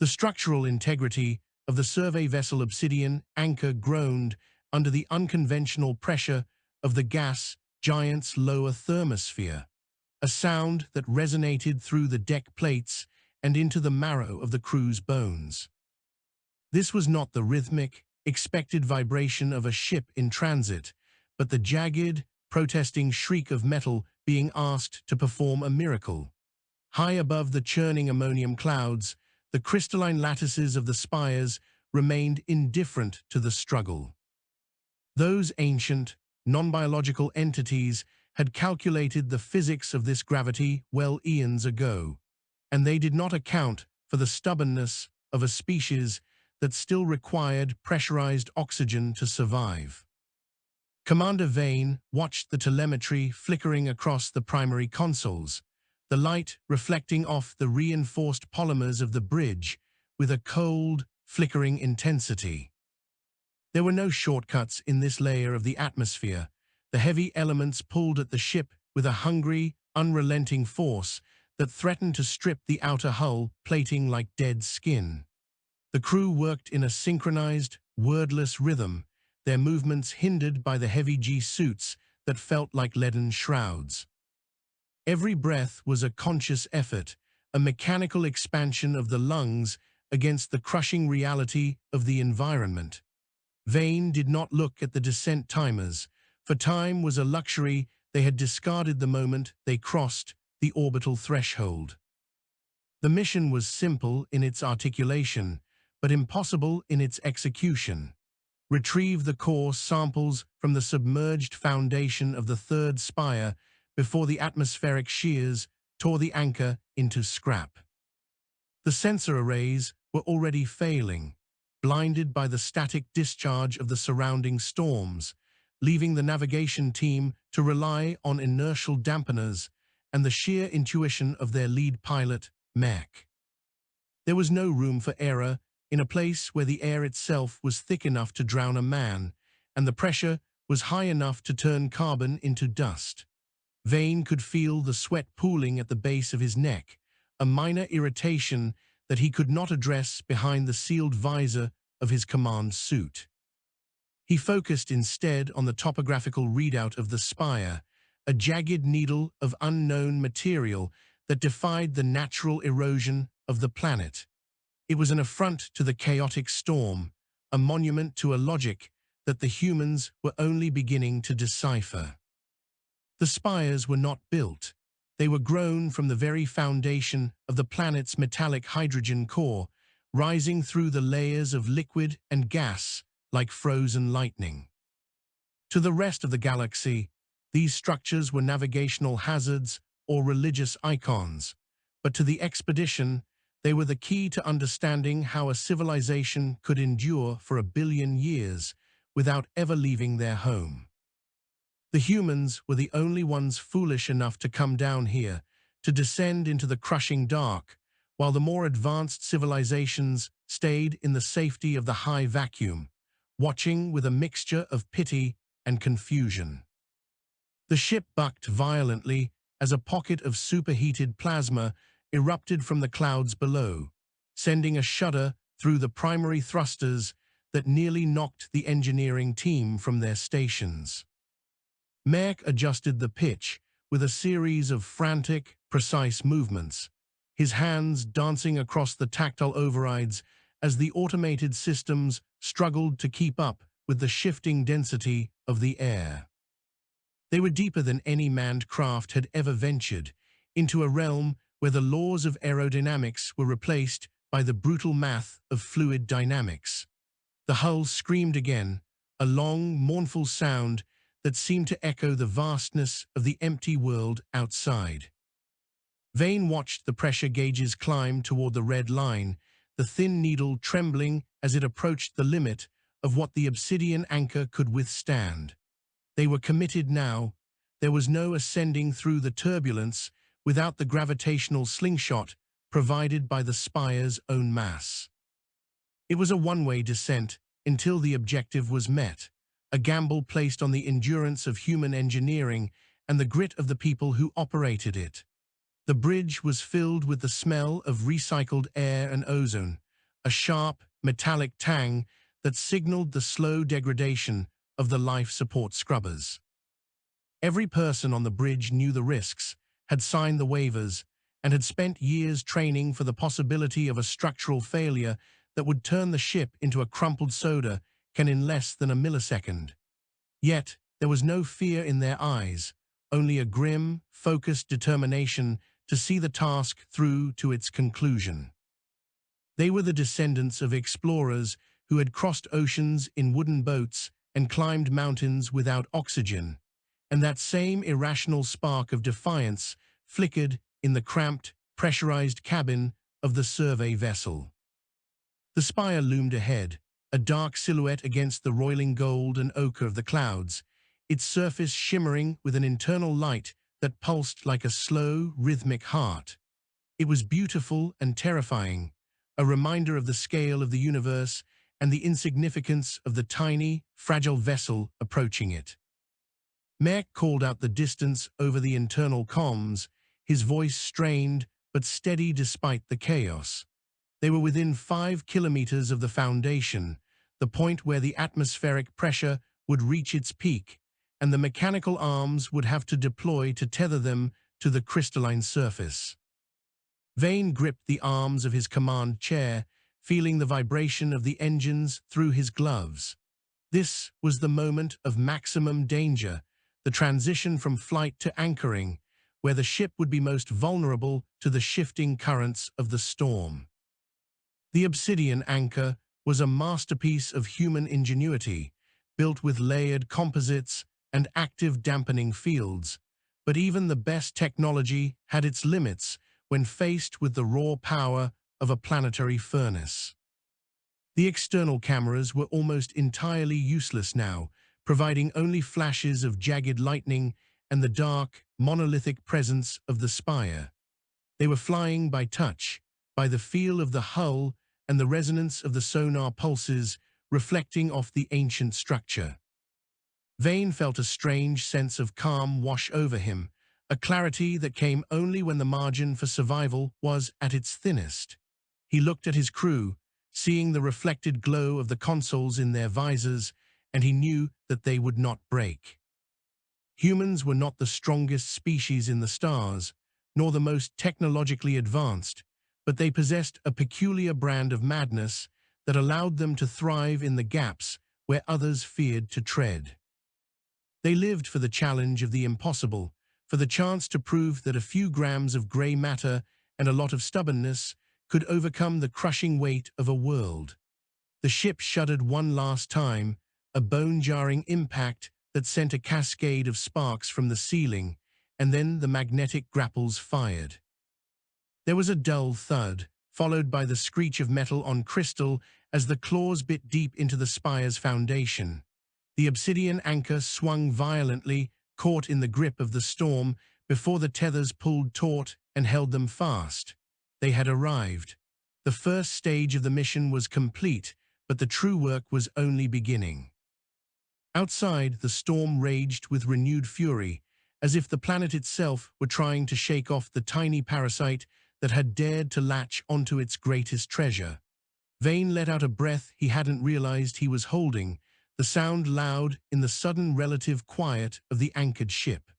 The structural integrity of the survey vessel Obsidian Anchor groaned under the unconventional pressure of the gas giant's lower thermosphere, a sound that resonated through the deck plates and into the marrow of the crew's bones. This was not the rhythmic, expected vibration of a ship in transit, but the jagged, protesting shriek of metal being asked to perform a miracle. High above the churning ammonium clouds, the crystalline lattices of the spires remained indifferent to the struggle. Those ancient, non-biological entities had calculated the physics of this gravity well eons ago, and they did not account for the stubbornness of a species that still required pressurized oxygen to survive. Commander Vane watched the telemetry flickering across the primary consoles, the light reflecting off the reinforced polymers of the bridge with a cold, flickering intensity. There were no shortcuts in this layer of the atmosphere. The heavy elements pulled at the ship with a hungry, unrelenting force that threatened to strip the outer hull plating like dead skin. The crew worked in a synchronized, wordless rhythm, their movements hindered by the heavy G-suits that felt like leaden shrouds. Every breath was a conscious effort, a mechanical expansion of the lungs against the crushing reality of the environment. Vane did not look at the descent timers, for time was a luxury they had discarded the moment they crossed the orbital threshold. The mission was simple in its articulation, but impossible in its execution. Retrieve the core samples from the submerged foundation of the third spire before the atmospheric shears tore the anchor into scrap. The sensor arrays were already failing, blinded by the static discharge of the surrounding storms, leaving the navigation team to rely on inertial dampeners and the sheer intuition of their lead pilot, Mech. There was no room for error in a place where the air itself was thick enough to drown a man, and the pressure was high enough to turn carbon into dust. Vane could feel the sweat pooling at the base of his neck, a minor irritation that he could not address behind the sealed visor of his command suit. He focused instead on the topographical readout of the spire, a jagged needle of unknown material that defied the natural erosion of the planet. It was an affront to the chaotic storm, a monument to a logic that the humans were only beginning to decipher. The spires were not built. They were grown from the very foundation of the planet's metallic hydrogen core, rising through the layers of liquid and gas like frozen lightning. To the rest of the galaxy, these structures were navigational hazards or religious icons, but to the expedition, they were the key to understanding how a civilization could endure for 1 billion years without ever leaving their home. The humans were the only ones foolish enough to come down here, to descend into the crushing dark, while the more advanced civilizations stayed in the safety of the high vacuum, watching with a mixture of pity and confusion. The ship bucked violently as a pocket of superheated plasma erupted from the clouds below, sending a shudder through the primary thrusters that nearly knocked the engineering team from their stations. Mech adjusted the pitch with a series of frantic, precise movements, his hands dancing across the tactile overrides as the automated systems struggled to keep up with the shifting density of the air. They were deeper than any manned craft had ever ventured, into a realm where the laws of aerodynamics were replaced by the brutal math of fluid dynamics. The hull screamed again, a long, mournful sound that seemed to echo the vastness of the empty world outside. Vane watched the pressure gauges climb toward the red line, the thin needle trembling as it approached the limit of what the Obsidian Anchor could withstand. They were committed now. There was no ascending through the turbulence without the gravitational slingshot provided by the spire's own mass. It was a one-way descent until the objective was met, a gamble placed on the endurance of human engineering and the grit of the people who operated it. The bridge was filled with the smell of recycled air and ozone, a sharp, metallic tang that signaled the slow degradation of the life support scrubbers. Every person on the bridge knew the risks, had signed the waivers, and had spent years training for the possibility of a structural failure that would turn the ship into a crumpled soda can in less than a millisecond. Yet, there was no fear in their eyes, only a grim, focused determination to see the task through to its conclusion. They were the descendants of explorers who had crossed oceans in wooden boats and climbed mountains without oxygen, and that same irrational spark of defiance flickered in the cramped, pressurized cabin of the survey vessel. The spire loomed ahead, a dark silhouette against the roiling gold and ochre of the clouds, its surface shimmering with an internal light that pulsed like a slow, rhythmic heart. It was beautiful and terrifying, a reminder of the scale of the universe and the insignificance of the tiny, fragile vessel approaching it. Merck called out the distance over the internal comms, his voice strained but steady despite the chaos. They were within 5 kilometers of the Foundation, the point where the atmospheric pressure would reach its peak, and the mechanical arms would have to deploy to tether them to the crystalline surface. Vane gripped the arms of his command chair, feeling the vibration of the engines through his gloves. This was the moment of maximum danger, the transition from flight to anchoring, where the ship would be most vulnerable to the shifting currents of the storm. The Obsidian Anchor was a masterpiece of human ingenuity, built with layered composites and active dampening fields, but even the best technology had its limits when faced with the raw power of a planetary furnace. The external cameras were almost entirely useless now, providing only flashes of jagged lightning and the dark, monolithic presence of the spire. They were flying by touch, by the feel of the hull and the resonance of the sonar pulses reflecting off the ancient structure. Vane felt a strange sense of calm wash over him, a clarity that came only when the margin for survival was at its thinnest. He looked at his crew, seeing the reflected glow of the consoles in their visors, and he knew that they would not break. Humans were not the strongest species in the stars, nor the most technologically advanced, but they possessed a peculiar brand of madness that allowed them to thrive in the gaps where others feared to tread. They lived for the challenge of the impossible, for the chance to prove that a few grams of gray matter and a lot of stubbornness could overcome the crushing weight of a world. The ship shuddered one last time, a bone-jarring impact that sent a cascade of sparks from the ceiling, and then the magnetic grapples fired. There was a dull thud, followed by the screech of metal on crystal as the claws bit deep into the spire's foundation. The Obsidian Anchor swung violently, caught in the grip of the storm, before the tethers pulled taut and held them fast. They had arrived. The first stage of the mission was complete, but the true work was only beginning. Outside, the storm raged with renewed fury, as if the planet itself were trying to shake off the tiny parasite that had dared to latch onto its greatest treasure. Vane let out a breath he hadn't realized he was holding, the sound loud in the sudden relative quiet of the anchored ship.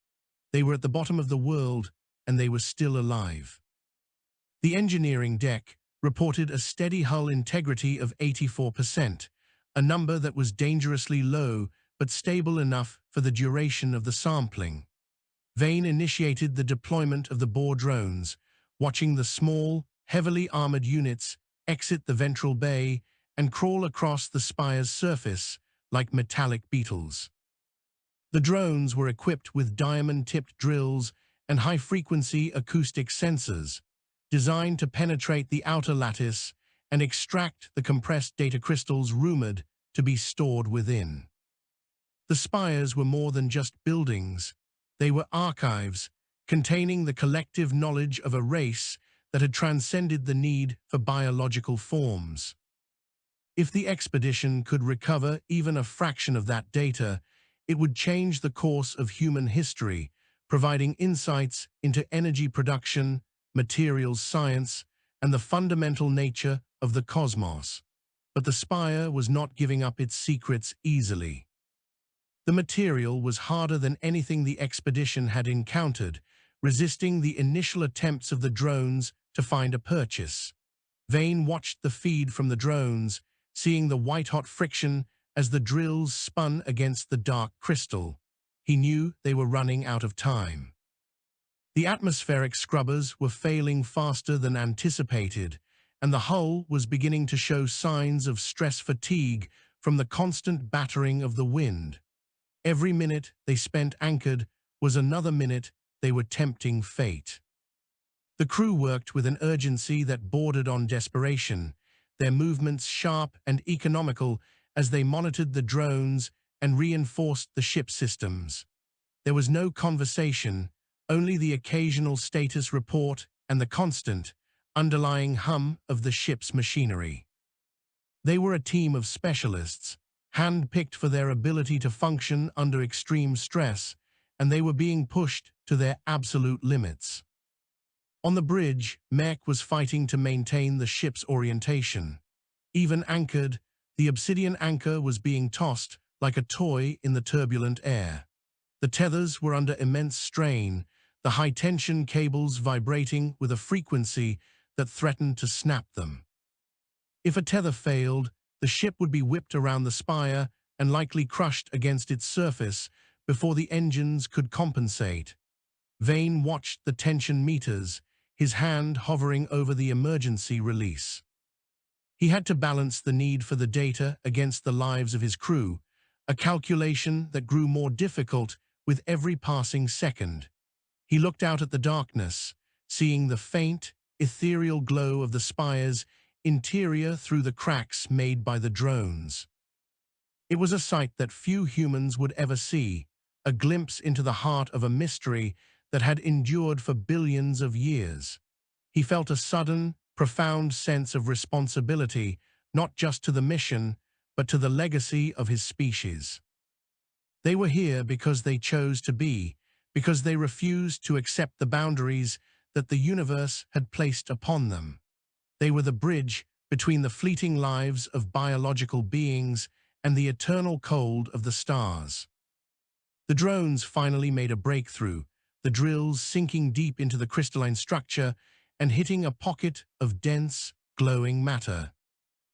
They were at the bottom of the world, and they were still alive. The engineering deck reported a steady hull integrity of 84%, a number that was dangerously low but stable enough for the duration of the sampling. Vane initiated the deployment of the Bohr drones, watching the small, heavily armored units exit the ventral bay and crawl across the spire's surface like metallic beetles. The drones were equipped with diamond-tipped drills and high-frequency acoustic sensors, designed to penetrate the outer lattice and extract the compressed data crystals rumored to be stored within. The spires were more than just buildings. They were archives, containing the collective knowledge of a race that had transcended the need for biological forms. If the expedition could recover even a fraction of that data, it would change the course of human history, providing insights into energy production, materials science, and the fundamental nature of the cosmos. But the Spire was not giving up its secrets easily. The material was harder than anything the expedition had encountered, resisting the initial attempts of the drones to find a purchase. Vane watched the feed from the drones, seeing the white-hot friction as the drills spun against the dark crystal. He knew they were running out of time. The atmospheric scrubbers were failing faster than anticipated, and the hull was beginning to show signs of stress fatigue from the constant battering of the wind. Every minute they spent anchored was another minute they were tempting fate. The crew worked with an urgency that bordered on desperation, their movements sharp and economical as they monitored the drones and reinforced the ship systems. There was no conversation, only the occasional status report and the constant, underlying hum of the ship's machinery. They were a team of specialists, hand-picked for their ability to function under extreme stress, and they were being pushed to their absolute limits. On the bridge, Mech was fighting to maintain the ship's orientation. Even anchored, the Obsidian Anchor was being tossed like a toy in the turbulent air. The tethers were under immense strain, the high-tension cables vibrating with a frequency that threatened to snap them. If a tether failed, the ship would be whipped around the Spire and likely crushed against its surface before the engines could compensate. Vane watched the tension meters, his hand hovering over the emergency release. He had to balance the need for the data against the lives of his crew, a calculation that grew more difficult with every passing second. He looked out at the darkness, seeing the faint, ethereal glow of the Spire's interior through the cracks made by the drones. It was a sight that few humans would ever see, a glimpse into the heart of a mystery that had endured for billions of years. He felt a sudden, profound sense of responsibility, not just to the mission, but to the legacy of his species. They were here because they chose to be, because they refused to accept the boundaries that the universe had placed upon them. They were the bridge between the fleeting lives of biological beings and the eternal cold of the stars. The drones finally made a breakthrough, the drills sinking deep into the crystalline structure and hitting a pocket of dense, glowing matter.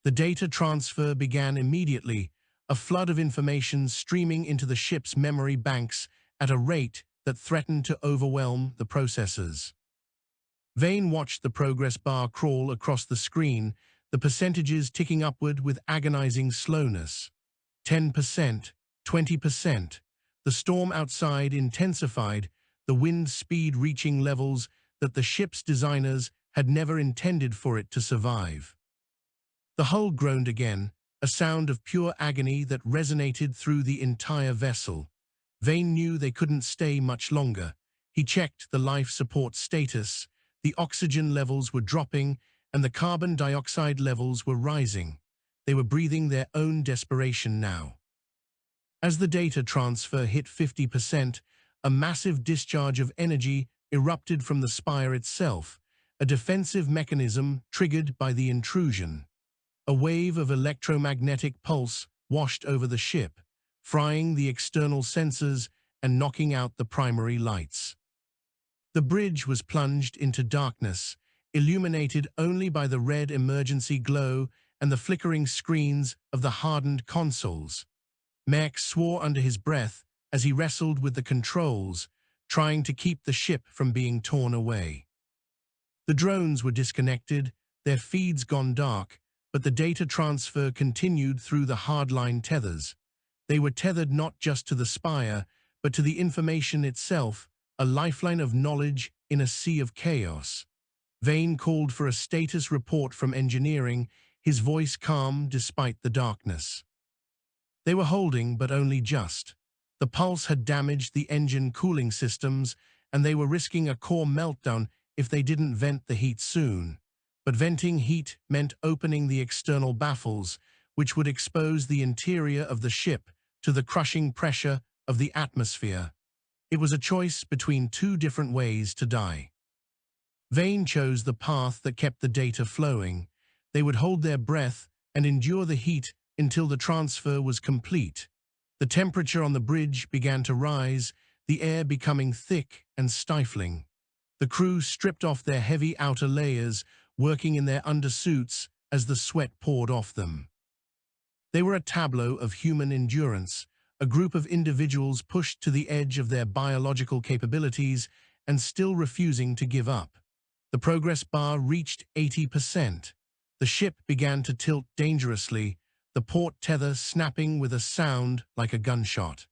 The data transfer began immediately, a flood of information streaming into the ship's memory banks at a rate that threatened to overwhelm the processors. Vane watched the progress bar crawl across the screen, the percentages ticking upward with agonizing slowness. 10%, 20%. The storm outside intensified, the wind speed reaching levels that the ship's designers had never intended for it to survive. The hull groaned again, a sound of pure agony that resonated through the entire vessel. Vane knew they couldn't stay much longer. He checked the life support status. The oxygen levels were dropping, and the carbon dioxide levels were rising. They were breathing their own desperation now. As the data transfer hit 50%, a massive discharge of energy erupted from the Spire itself, a defensive mechanism triggered by the intrusion. A wave of electromagnetic pulse washed over the ship, frying the external sensors and knocking out the primary lights. The bridge was plunged into darkness, illuminated only by the red emergency glow and the flickering screens of the hardened consoles. Mech swore under his breath as he wrestled with the controls, trying to keep the ship from being torn away. The drones were disconnected, their feeds gone dark, but the data transfer continued through the hardline tethers. They were tethered not just to the Spire, but to the information itself, a lifeline of knowledge in a sea of chaos. Vane called for a status report from engineering, his voice calm despite the darkness. They were holding, but only just. The pulse had damaged the engine cooling systems, and they were risking a core meltdown if they didn't vent the heat soon. But venting heat meant opening the external baffles, which would expose the interior of the ship to the crushing pressure of the atmosphere. It was a choice between two different ways to die. Vane chose the path that kept the data flowing, They would hold their breath and endure the heat until the transfer was complete. The temperature on the bridge began to rise, the air becoming thick and stifling. The crew stripped off their heavy outer layers, working in their undersuits as the sweat poured off them. They were a tableau of human endurance, a group of individuals pushed to the edge of their biological capabilities and still refusing to give up. The progress bar reached 80%. The ship began to tilt dangerously, the port tether snapping with a sound like a gunshot.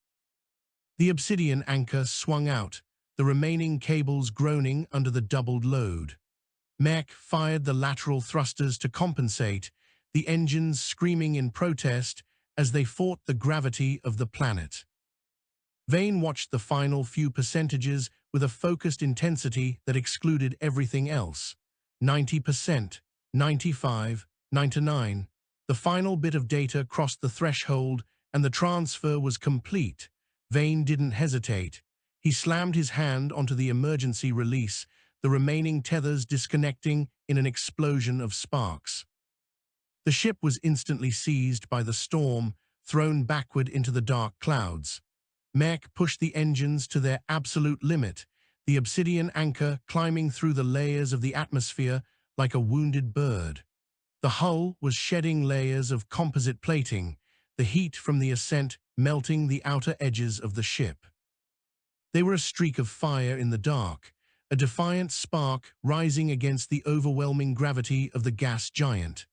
The Obsidian Anchor swung out, the remaining cables groaning under the doubled load. Mech fired the lateral thrusters to compensate, the engines screaming in protest as they fought the gravity of the planet. Vane watched the final few percentages with a focused intensity that excluded everything else. 90%, 95, 99. The final bit of data crossed the threshold and the transfer was complete. Vane didn't hesitate. He slammed his hand onto the emergency release, the remaining tethers disconnecting in an explosion of sparks. The ship was instantly seized by the storm, thrown backward into the dark clouds. Mech pushed the engines to their absolute limit, the Obsidian Anchor climbing through the layers of the atmosphere like a wounded bird. The hull was shedding layers of composite plating, the heat from the ascent melting the outer edges of the ship. They were a streak of fire in the dark, a defiant spark rising against the overwhelming gravity of the gas giant.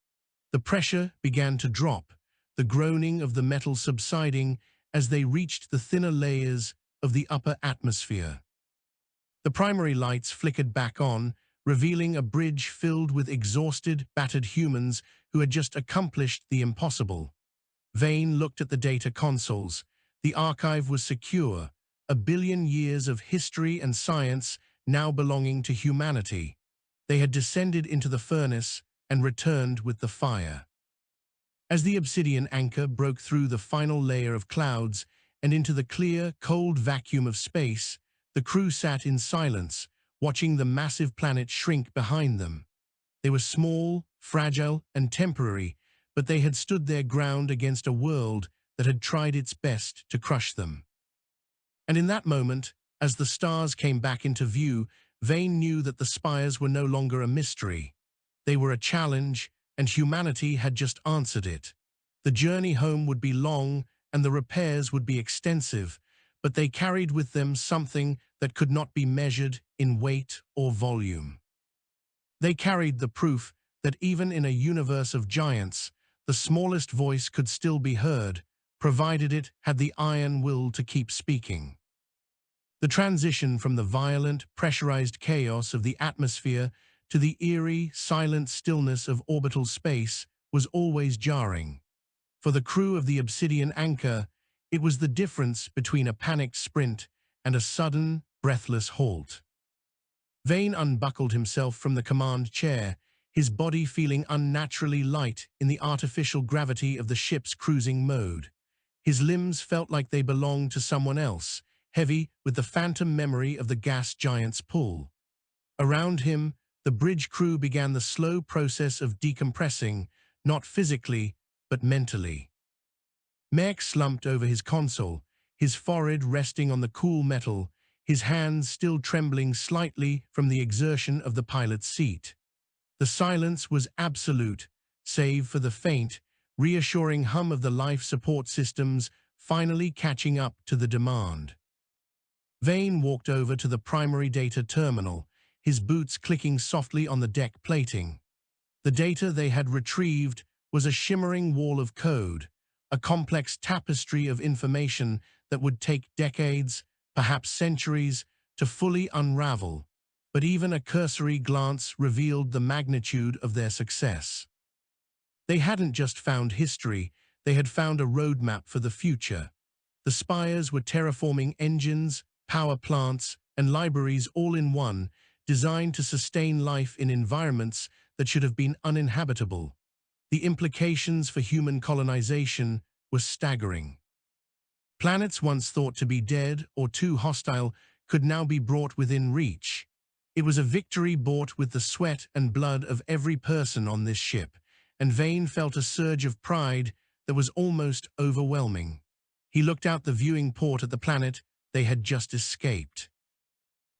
The pressure began to drop, the groaning of the metal subsiding as they reached the thinner layers of the upper atmosphere. The primary lights flickered back on, revealing a bridge filled with exhausted, battered humans who had just accomplished the impossible. Vane looked at the data consoles. The archive was secure, a billion years of history and science now belonging to humanity. They had descended into the furnace and returned with the fire. As the Obsidian Anchor broke through the final layer of clouds and into the clear, cold vacuum of space, the crew sat in silence, watching the massive planet shrink behind them. They were small, fragile, and temporary, but they had stood their ground against a world that had tried its best to crush them. And in that moment, as the stars came back into view, Vane knew that the Spires were no longer a mystery. They were a challenge, and humanity had just answered it. The journey home would be long, and the repairs would be extensive, but they carried with them something that could not be measured in weight or volume. They carried the proof that even in a universe of giants, the smallest voice could still be heard, provided it had the iron will to keep speaking. The transition from the violent, pressurized chaos of the atmosphere to the eerie, silent stillness of orbital space was always jarring. For the crew of the Obsidian Anchor, it was the difference between a panicked sprint and a sudden, breathless halt. Vane unbuckled himself from the command chair, his body feeling unnaturally light in the artificial gravity of the ship's cruising mode. His limbs felt like they belonged to someone else, heavy with the phantom memory of the gas giant's pull. Around him, the bridge crew began the slow process of decompressing, not physically, but mentally. Mech slumped over his console, his forehead resting on the cool metal, his hands still trembling slightly from the exertion of the pilot's seat. The silence was absolute, save for the faint, reassuring hum of the life support systems finally catching up to the demand. Vane walked over to the primary data terminal, his boots clicking softly on the deck plating. The data they had retrieved was a shimmering wall of code, a complex tapestry of information that would take decades, perhaps centuries, to fully unravel, but even a cursory glance revealed the magnitude of their success. They hadn't just found history, they had found a roadmap for the future. The Spires were terraforming engines, power plants, and libraries all in one, designed to sustain life in environments that should have been uninhabitable. The implications for human colonization were staggering. Planets once thought to be dead or too hostile could now be brought within reach. It was a victory bought with the sweat and blood of every person on this ship, and Vane felt a surge of pride that was almost overwhelming. He looked out the viewing port at the planet they had just escaped.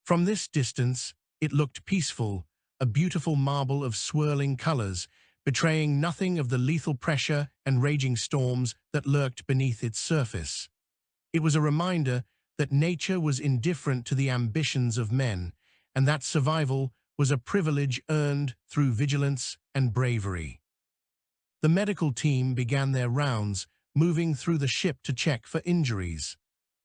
From this distance, it looked peaceful, a beautiful marble of swirling colors, betraying nothing of the lethal pressure and raging storms that lurked beneath its surface. It was a reminder that nature was indifferent to the ambitions of men, and that survival was a privilege earned through vigilance and bravery. The medical team began their rounds, moving through the ship to check for injuries.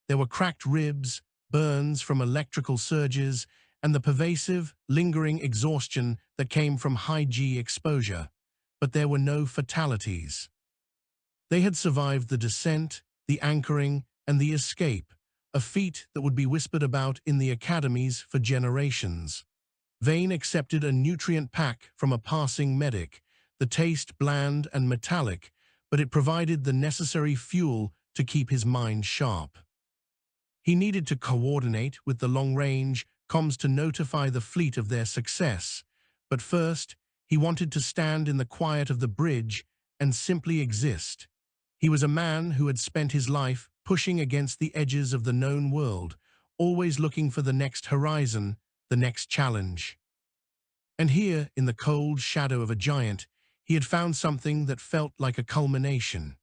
There were cracked ribs, burns from electrical surges, and the pervasive, lingering exhaustion that came from high-G exposure. But there were no fatalities. They had survived the descent, the anchoring, and the escape, a feat that would be whispered about in the academies for generations. Vane accepted a nutrient pack from a passing medic, the taste bland and metallic, but it provided the necessary fuel to keep his mind sharp. He needed to coordinate with the long-range comms to notify the fleet of their success, but first, he wanted to stand in the quiet of the bridge and simply exist. He was a man who had spent his life pushing against the edges of the known world, always looking for the next horizon, the next challenge. And here, in the cold shadow of a giant, he had found something that felt like a culmination.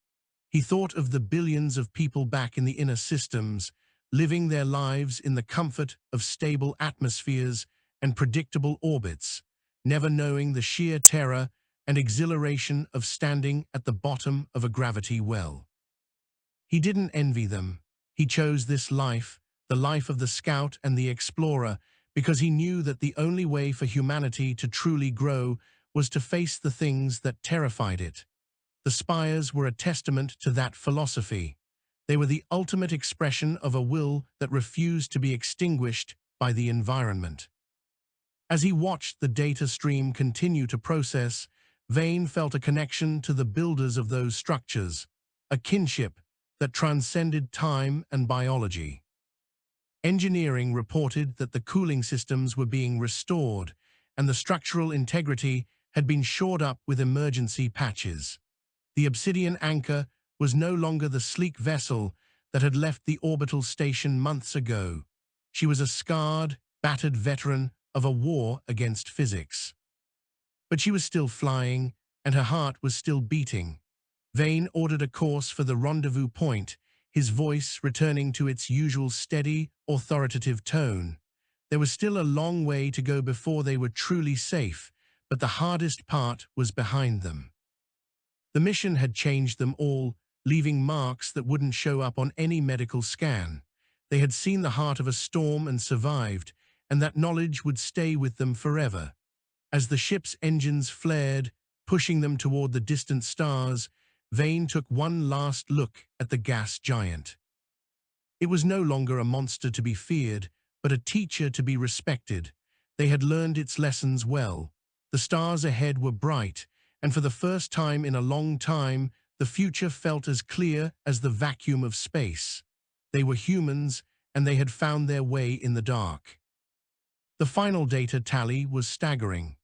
He thought of the billions of people back in the inner systems, living their lives in the comfort of stable atmospheres and predictable orbits, never knowing the sheer terror and exhilaration of standing at the bottom of a gravity well. He didn't envy them. He chose this life, the life of the scout and the explorer, because he knew that the only way for humanity to truly grow was to face the things that terrified it. The Spires were a testament to that philosophy. They were the ultimate expression of a will that refused to be extinguished by the environment. As he watched the data stream continue to process, Vane felt a connection to the builders of those structures, a kinship that transcended time and biology. Engineering reported that the cooling systems were being restored, and the structural integrity had been shored up with emergency patches. The Obsidian Anchor was no longer the sleek vessel that had left the orbital station months ago. She was a scarred, battered veteran of a war against physics. But she was still flying, and her heart was still beating. Vane ordered a course for the rendezvous point, his voice returning to its usual steady, authoritative tone. There was still a long way to go before they were truly safe, but the hardest part was behind them. The mission had changed them all, leaving marks that wouldn't show up on any medical scan. They had seen the heart of a storm and survived, and that knowledge would stay with them forever. As the ship's engines flared, pushing them toward the distant stars, Vane took one last look at the gas giant. It was no longer a monster to be feared, but a teacher to be respected. They had learned its lessons well. The stars ahead were bright, and for the first time in a long time, the future felt as clear as the vacuum of space. They were humans, and they had found their way in the dark. The final data tally was staggering.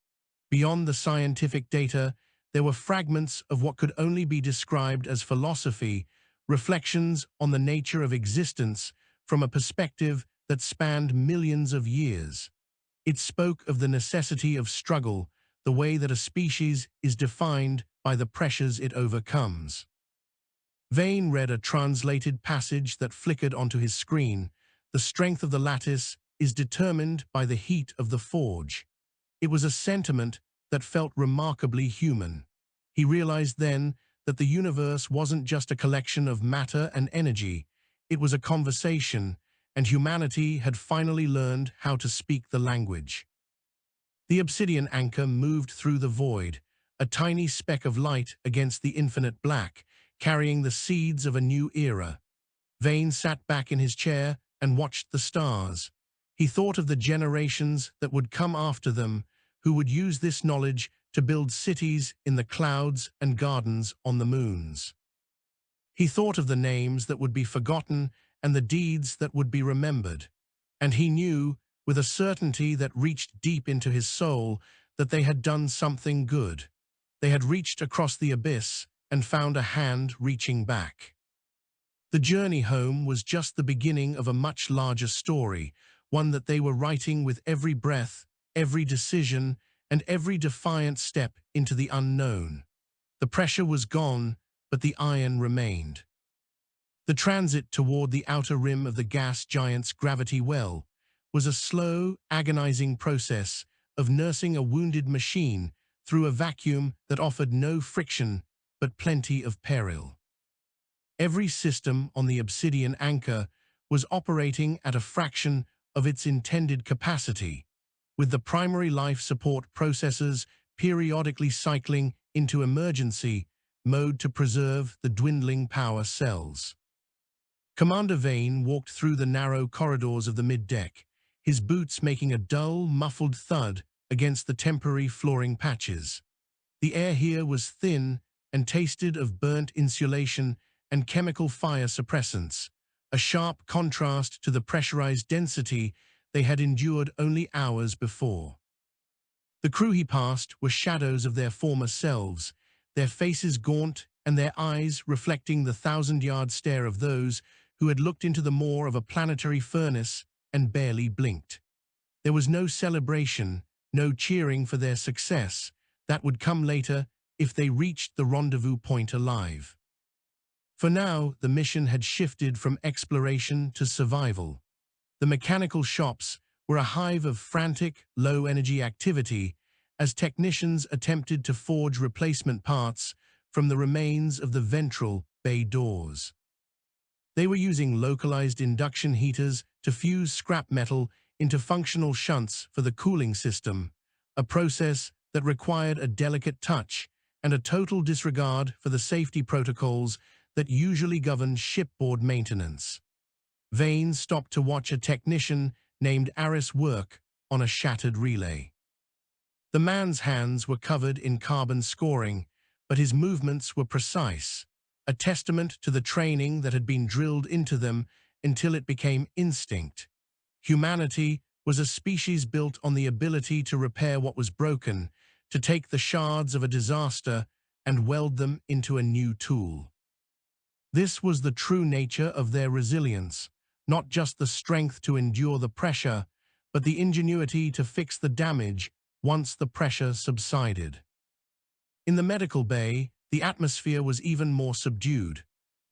Beyond the scientific data, there were fragments of what could only be described as philosophy, reflections on the nature of existence from a perspective that spanned millions of years. It spoke of the necessity of struggle, the way that a species is defined by the pressures it overcomes. Vane read a translated passage that flickered onto his screen. The strength of the lattice is determined by the heat of the forge. It was a sentiment that felt remarkably human. He realized then that the universe wasn't just a collection of matter and energy. It was a conversation, and humanity had finally learned how to speak the language. The Obsidian Anchor moved through the void, a tiny speck of light against the infinite black, carrying the seeds of a new era. Vane sat back in his chair and watched the stars. He thought of the generations that would come after them, who would use this knowledge to build cities in the clouds and gardens on the moons. He thought of the names that would be forgotten and the deeds that would be remembered. And he knew, with a certainty that reached deep into his soul, that they had done something good. They had reached across the abyss and found a hand reaching back. The journey home was just the beginning of a much larger story, one that they were writing with every breath, every decision, and every defiant step into the unknown. The pressure was gone, but the iron remained. The transit toward the outer rim of the gas giant's gravity well was a slow, agonizing process of nursing a wounded machine through a vacuum that offered no friction but plenty of peril. Every system on the Obsidian Anchor was operating at a fraction of its intended capacity, with the primary life support processes periodically cycling into emergency mode to preserve the dwindling power cells. Commander Vane walked through the narrow corridors of the mid-deck, his boots making a dull, muffled thud against the temporary flooring patches. The air here was thin and tasted of burnt insulation and chemical fire suppressants, a sharp contrast to the pressurized density they had endured only hours before. The crew he passed were shadows of their former selves, their faces gaunt and their eyes reflecting the thousand-yard stare of those who had looked into the maw of a planetary furnace and barely blinked. There was no celebration, no cheering for their success. That would come later if they reached the rendezvous point alive. For now, the mission had shifted from exploration to survival. The mechanical shops were a hive of frantic, low-energy activity as technicians attempted to forge replacement parts from the remains of the ventral bay doors. They were using localized induction heaters to fuse scrap metal into functional shunts for the cooling system, a process that required a delicate touch and a total disregard for the safety protocols that usually govern shipboard maintenance. Vane stopped to watch a technician named Aris work on a shattered relay. The man's hands were covered in carbon scoring, but his movements were precise, a testament to the training that had been drilled into them until it became instinct. Humanity was a species built on the ability to repair what was broken, to take the shards of a disaster and weld them into a new tool. This was the true nature of their resilience, not just the strength to endure the pressure, but the ingenuity to fix the damage once the pressure subsided. In the medical bay, the atmosphere was even more subdued.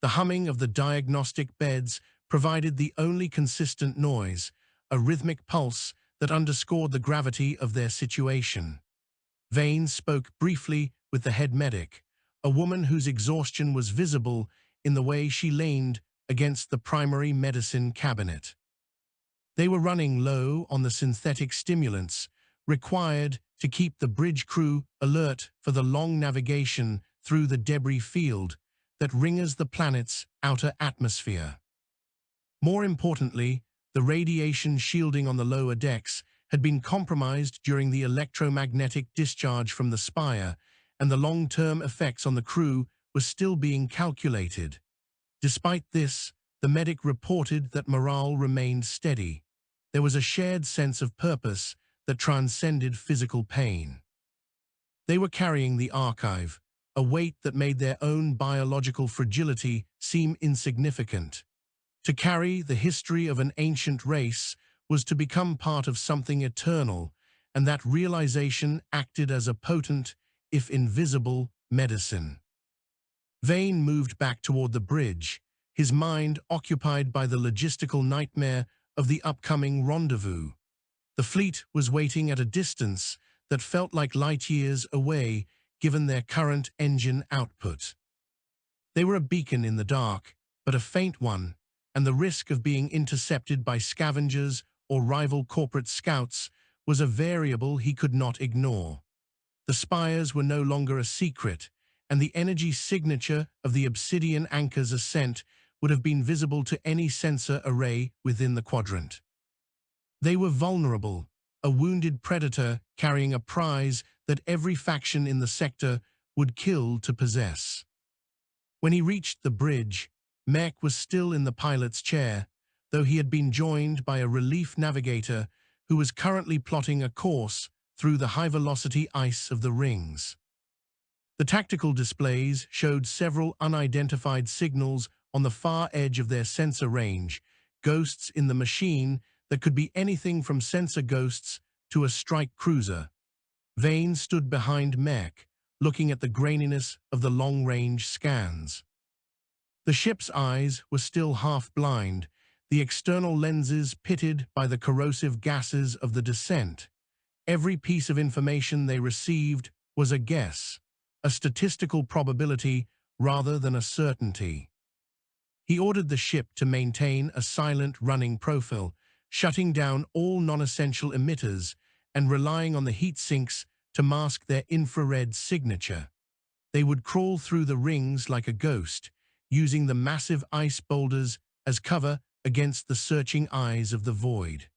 The humming of the diagnostic beds provided the only consistent noise, a rhythmic pulse that underscored the gravity of their situation. Vane spoke briefly with the head medic, a woman whose exhaustion was visible in the way she leaned against the primary medicine cabinet. They were running low on the synthetic stimulants required to keep the bridge crew alert for the long navigation through the debris field that ringers the planet's outer atmosphere. More importantly, the radiation shielding on the lower decks had been compromised during the electromagnetic discharge from the spire, and the long-term effects on the crew were still being calculated. Despite this, the medic reported that morale remained steady. There was a shared sense of purpose that transcended physical pain. They were carrying the archive, a weight that made their own biological fragility seem insignificant. To carry the history of an ancient race was to become part of something eternal, and that realization acted as a potent, if invisible, medicine. Vane moved back toward the bridge, his mind occupied by the logistical nightmare of the upcoming rendezvous. The fleet was waiting at a distance that felt like light years away given their current engine output. They were a beacon in the dark, but a faint one, and the risk of being intercepted by scavengers or rival corporate scouts was a variable he could not ignore. The Spires were no longer a secret, and the energy signature of the Obsidian Anchor's ascent would have been visible to any sensor array within the quadrant. They were vulnerable, a wounded predator carrying a prize that every faction in the sector would kill to possess. When he reached the bridge, Mech was still in the pilot's chair, though he had been joined by a relief navigator who was currently plotting a course through the high-velocity ice of the rings. The tactical displays showed several unidentified signals on the far edge of their sensor range, ghosts in the machine that could be anything from sensor ghosts to a strike cruiser. Vane stood behind Mech, looking at the graininess of the long-range scans. The ship's eyes were still half-blind, the external lenses pitted by the corrosive gases of the descent. Every piece of information they received was a guess, a statistical probability rather than a certainty. He ordered the ship to maintain a silent running profile, shutting down all non-essential emitters and relying on the heat sinks to mask their infrared signature. They would crawl through the rings like a ghost, using the massive ice boulders as cover against the searching eyes of the void.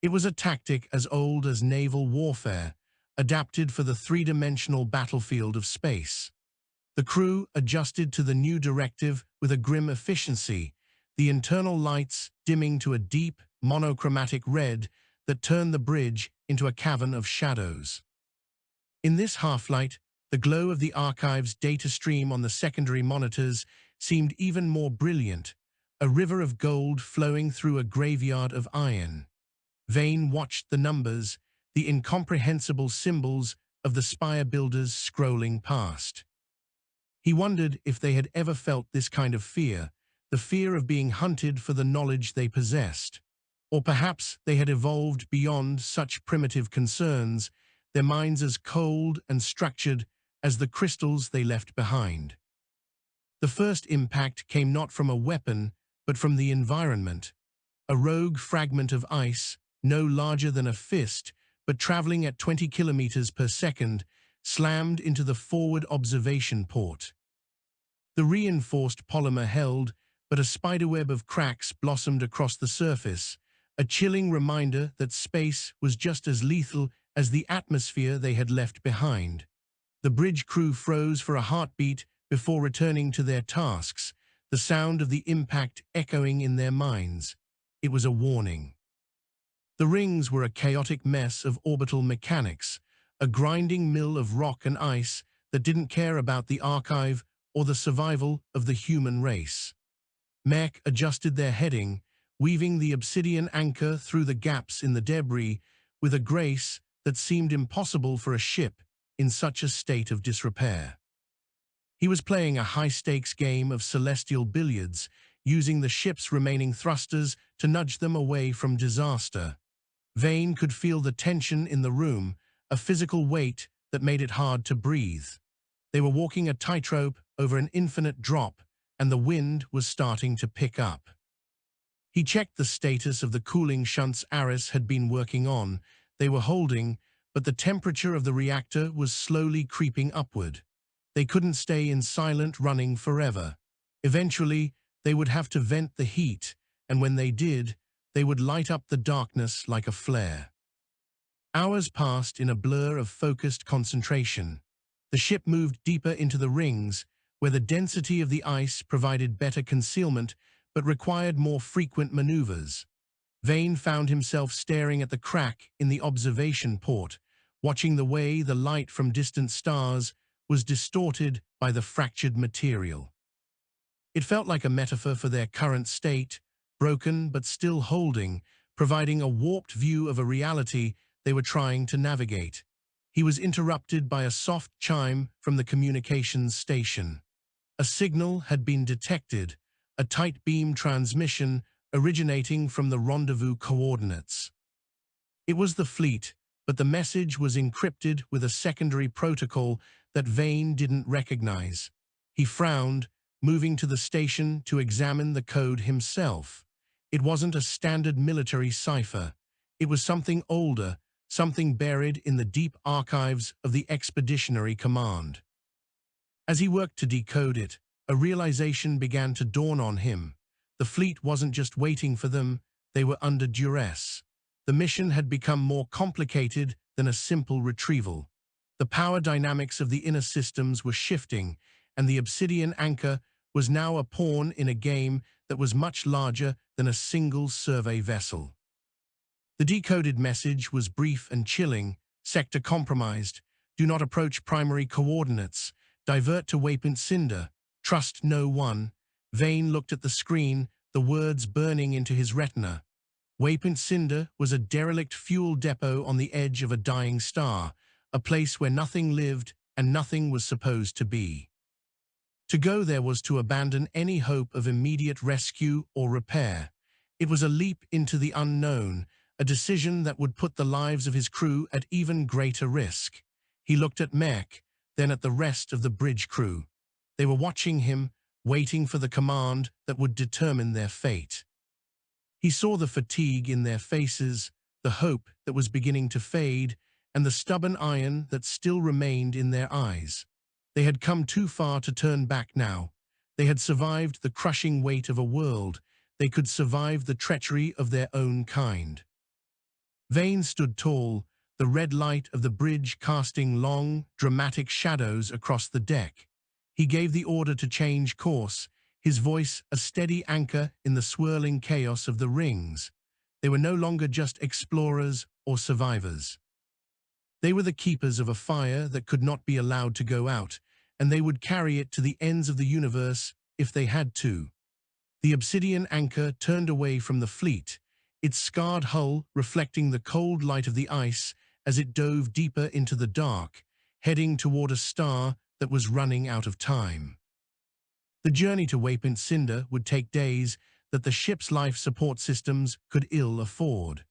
It was a tactic as old as naval warfare, adapted for the three-dimensional battlefield of space. The crew adjusted to the new directive with a grim efficiency, the internal lights dimming to a deep, monochromatic red that turned the bridge into a cavern of shadows. In this half-light, the glow of the archive's data stream on the secondary monitors seemed even more brilliant, a river of gold flowing through a graveyard of iron. Vane watched the numbers, the incomprehensible symbols of the spire builders scrolling past. He wondered if they had ever felt this kind of fear, the fear of being hunted for the knowledge they possessed. Or perhaps they had evolved beyond such primitive concerns, their minds as cold and structured as the crystals they left behind. The first impact came not from a weapon, but from the environment. A rogue fragment of ice, no larger than a fist, but traveling at 20 kilometers per second, slammed into the forward observation port. The reinforced polymer held, but a spiderweb of cracks blossomed across the surface, a chilling reminder that space was just as lethal as the atmosphere they had left behind. The bridge crew froze for a heartbeat before returning to their tasks, the sound of the impact echoing in their minds. It was a warning. The rings were a chaotic mess of orbital mechanics, a grinding mill of rock and ice that didn't care about the archive or the survival of the human race. Mech adjusted their heading, weaving the Obsidian Anchor through the gaps in the debris with a grace that seemed impossible for a ship in such a state of disrepair. He was playing a high-stakes game of celestial billiards, using the ship's remaining thrusters to nudge them away from disaster. Vane could feel the tension in the room, a physical weight that made it hard to breathe. They were walking a tightrope over an infinite drop, and the wind was starting to pick up. He checked the status of the cooling shunts Aris had been working on. They were holding, but the temperature of the reactor was slowly creeping upward. They couldn't stay in silent running forever. Eventually, they would have to vent the heat, and when they did, they would light up the darkness like a flare. Hours passed in a blur of focused concentration. The ship moved deeper into the rings, where the density of the ice provided better concealment but required more frequent maneuvers. Vane found himself staring at the crack in the observation port, watching the way the light from distant stars was distorted by the fractured material. It felt like a metaphor for their current state, broken but still holding, providing a warped view of a reality they were trying to navigate. He was interrupted by a soft chime from the communications station. A signal had been detected, a tight beam transmission originating from the rendezvous coordinates. It was the fleet, but the message was encrypted with a secondary protocol that Vane didn't recognize. He frowned, moving to the station to examine the code himself. It wasn't a standard military cipher. It was something older, something buried in the deep archives of the Expeditionary Command. As he worked to decode it, a realization began to dawn on him. The fleet wasn't just waiting for them, they were under duress. The mission had become more complicated than a simple retrieval. The power dynamics of the inner systems were shifting, and the Obsidian Anchor was now a pawn in a game that was much larger than a single survey vessel. The decoded message was brief and chilling, sector compromised, Do not approach primary coordinates. Divert to waypoint Cinder. Trust no one. Vane looked at the screen, the words burning into his retina. Waypoint Cinder was a derelict fuel depot on the edge of a dying star, a place where nothing lived and nothing was supposed to be. To go there was to abandon any hope of immediate rescue or repair. It was a leap into the unknown, a decision that would put the lives of his crew at even greater risk. He looked at Mech, then at the rest of the bridge crew. They were watching him, waiting for the command that would determine their fate. He saw the fatigue in their faces, the hope that was beginning to fade, and the stubborn iron that still remained in their eyes. They had come too far to turn back now. They had survived the crushing weight of a world. They could survive the treachery of their own kind. Vane stood tall, the red light of the bridge casting long, dramatic shadows across the deck. He gave the order to change course, his voice a steady anchor in the swirling chaos of the rings. They were no longer just explorers or survivors. They were the keepers of a fire that could not be allowed to go out, and they would carry it to the ends of the universe if they had to. The Obsidian Anchor turned away from the fleet, its scarred hull reflecting the cold light of the ice as it dove deeper into the dark, heading toward a star that was running out of time. The journey to waypoint Cinder would take days that the ship's life support systems could ill afford.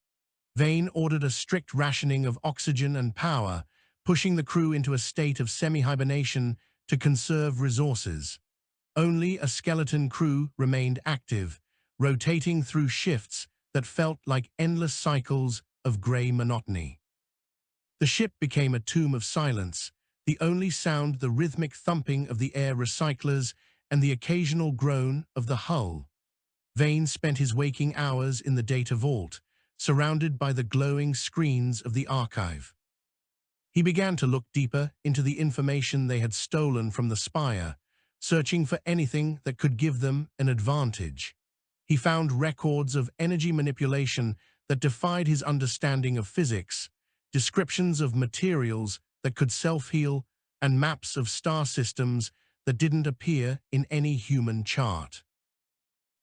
Vane ordered a strict rationing of oxygen and power, pushing the crew into a state of semi-hibernation to conserve resources. Only a skeleton crew remained active, rotating through shifts that felt like endless cycles of grey monotony. The ship became a tomb of silence, the only sound the rhythmic thumping of the air recyclers and the occasional groan of the hull. Vane spent his waking hours in the data vault, surrounded by the glowing screens of the archive. He began to look deeper into the information they had stolen from the Spire, searching for anything that could give them an advantage. He found records of energy manipulation that defied his understanding of physics, descriptions of materials that could self-heal, and maps of star systems that didn't appear in any human chart.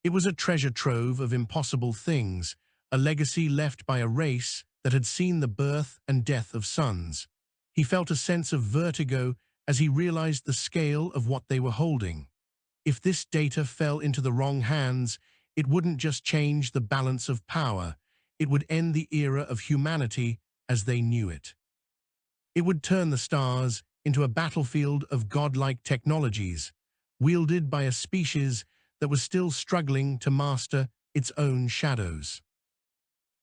It was a treasure trove of impossible things, a legacy left by a race that had seen the birth and death of suns. He felt a sense of vertigo as he realized the scale of what they were holding. If this data fell into the wrong hands, it wouldn't just change the balance of power, it would end the era of humanity as they knew it. It would turn the stars into a battlefield of godlike technologies, wielded by a species that was still struggling to master its own shadows.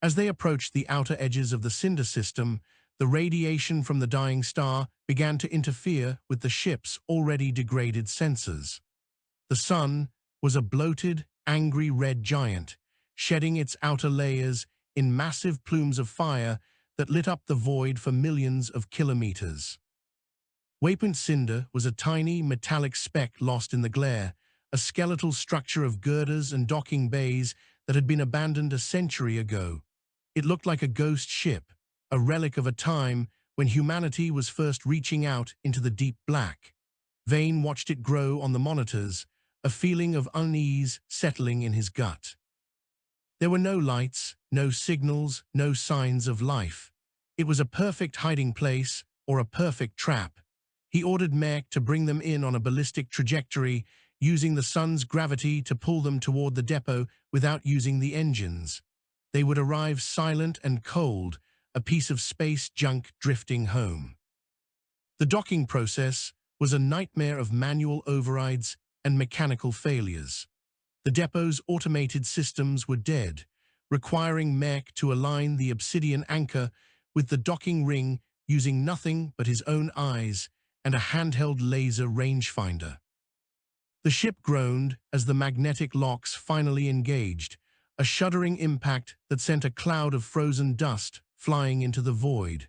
As they approached the outer edges of the Cinder system, the radiation from the dying star began to interfere with the ship's already degraded sensors. The sun was a bloated, angry red giant, shedding its outer layers in massive plumes of fire that lit up the void for millions of kilometers. Waypoint Cinder was a tiny metallic speck lost in the glare, a skeletal structure of girders and docking bays that had been abandoned a century ago. It looked like a ghost ship, a relic of a time when humanity was first reaching out into the deep black. Vane watched it grow on the monitors, a feeling of unease settling in his gut. There were no lights, no signals, no signs of life. It was a perfect hiding place or a perfect trap. He ordered Mech to bring them in on a ballistic trajectory, using the sun's gravity to pull them toward the depot without using the engines. They would arrive silent and cold, a piece of space junk drifting home. The docking process was a nightmare of manual overrides and mechanical failures. The depot's automated systems were dead, requiring Mech to align the Obsidian Anchor with the docking ring using nothing but his own eyes and a handheld laser rangefinder. The ship groaned as the magnetic locks finally engaged, a shuddering impact that sent a cloud of frozen dust flying into the void.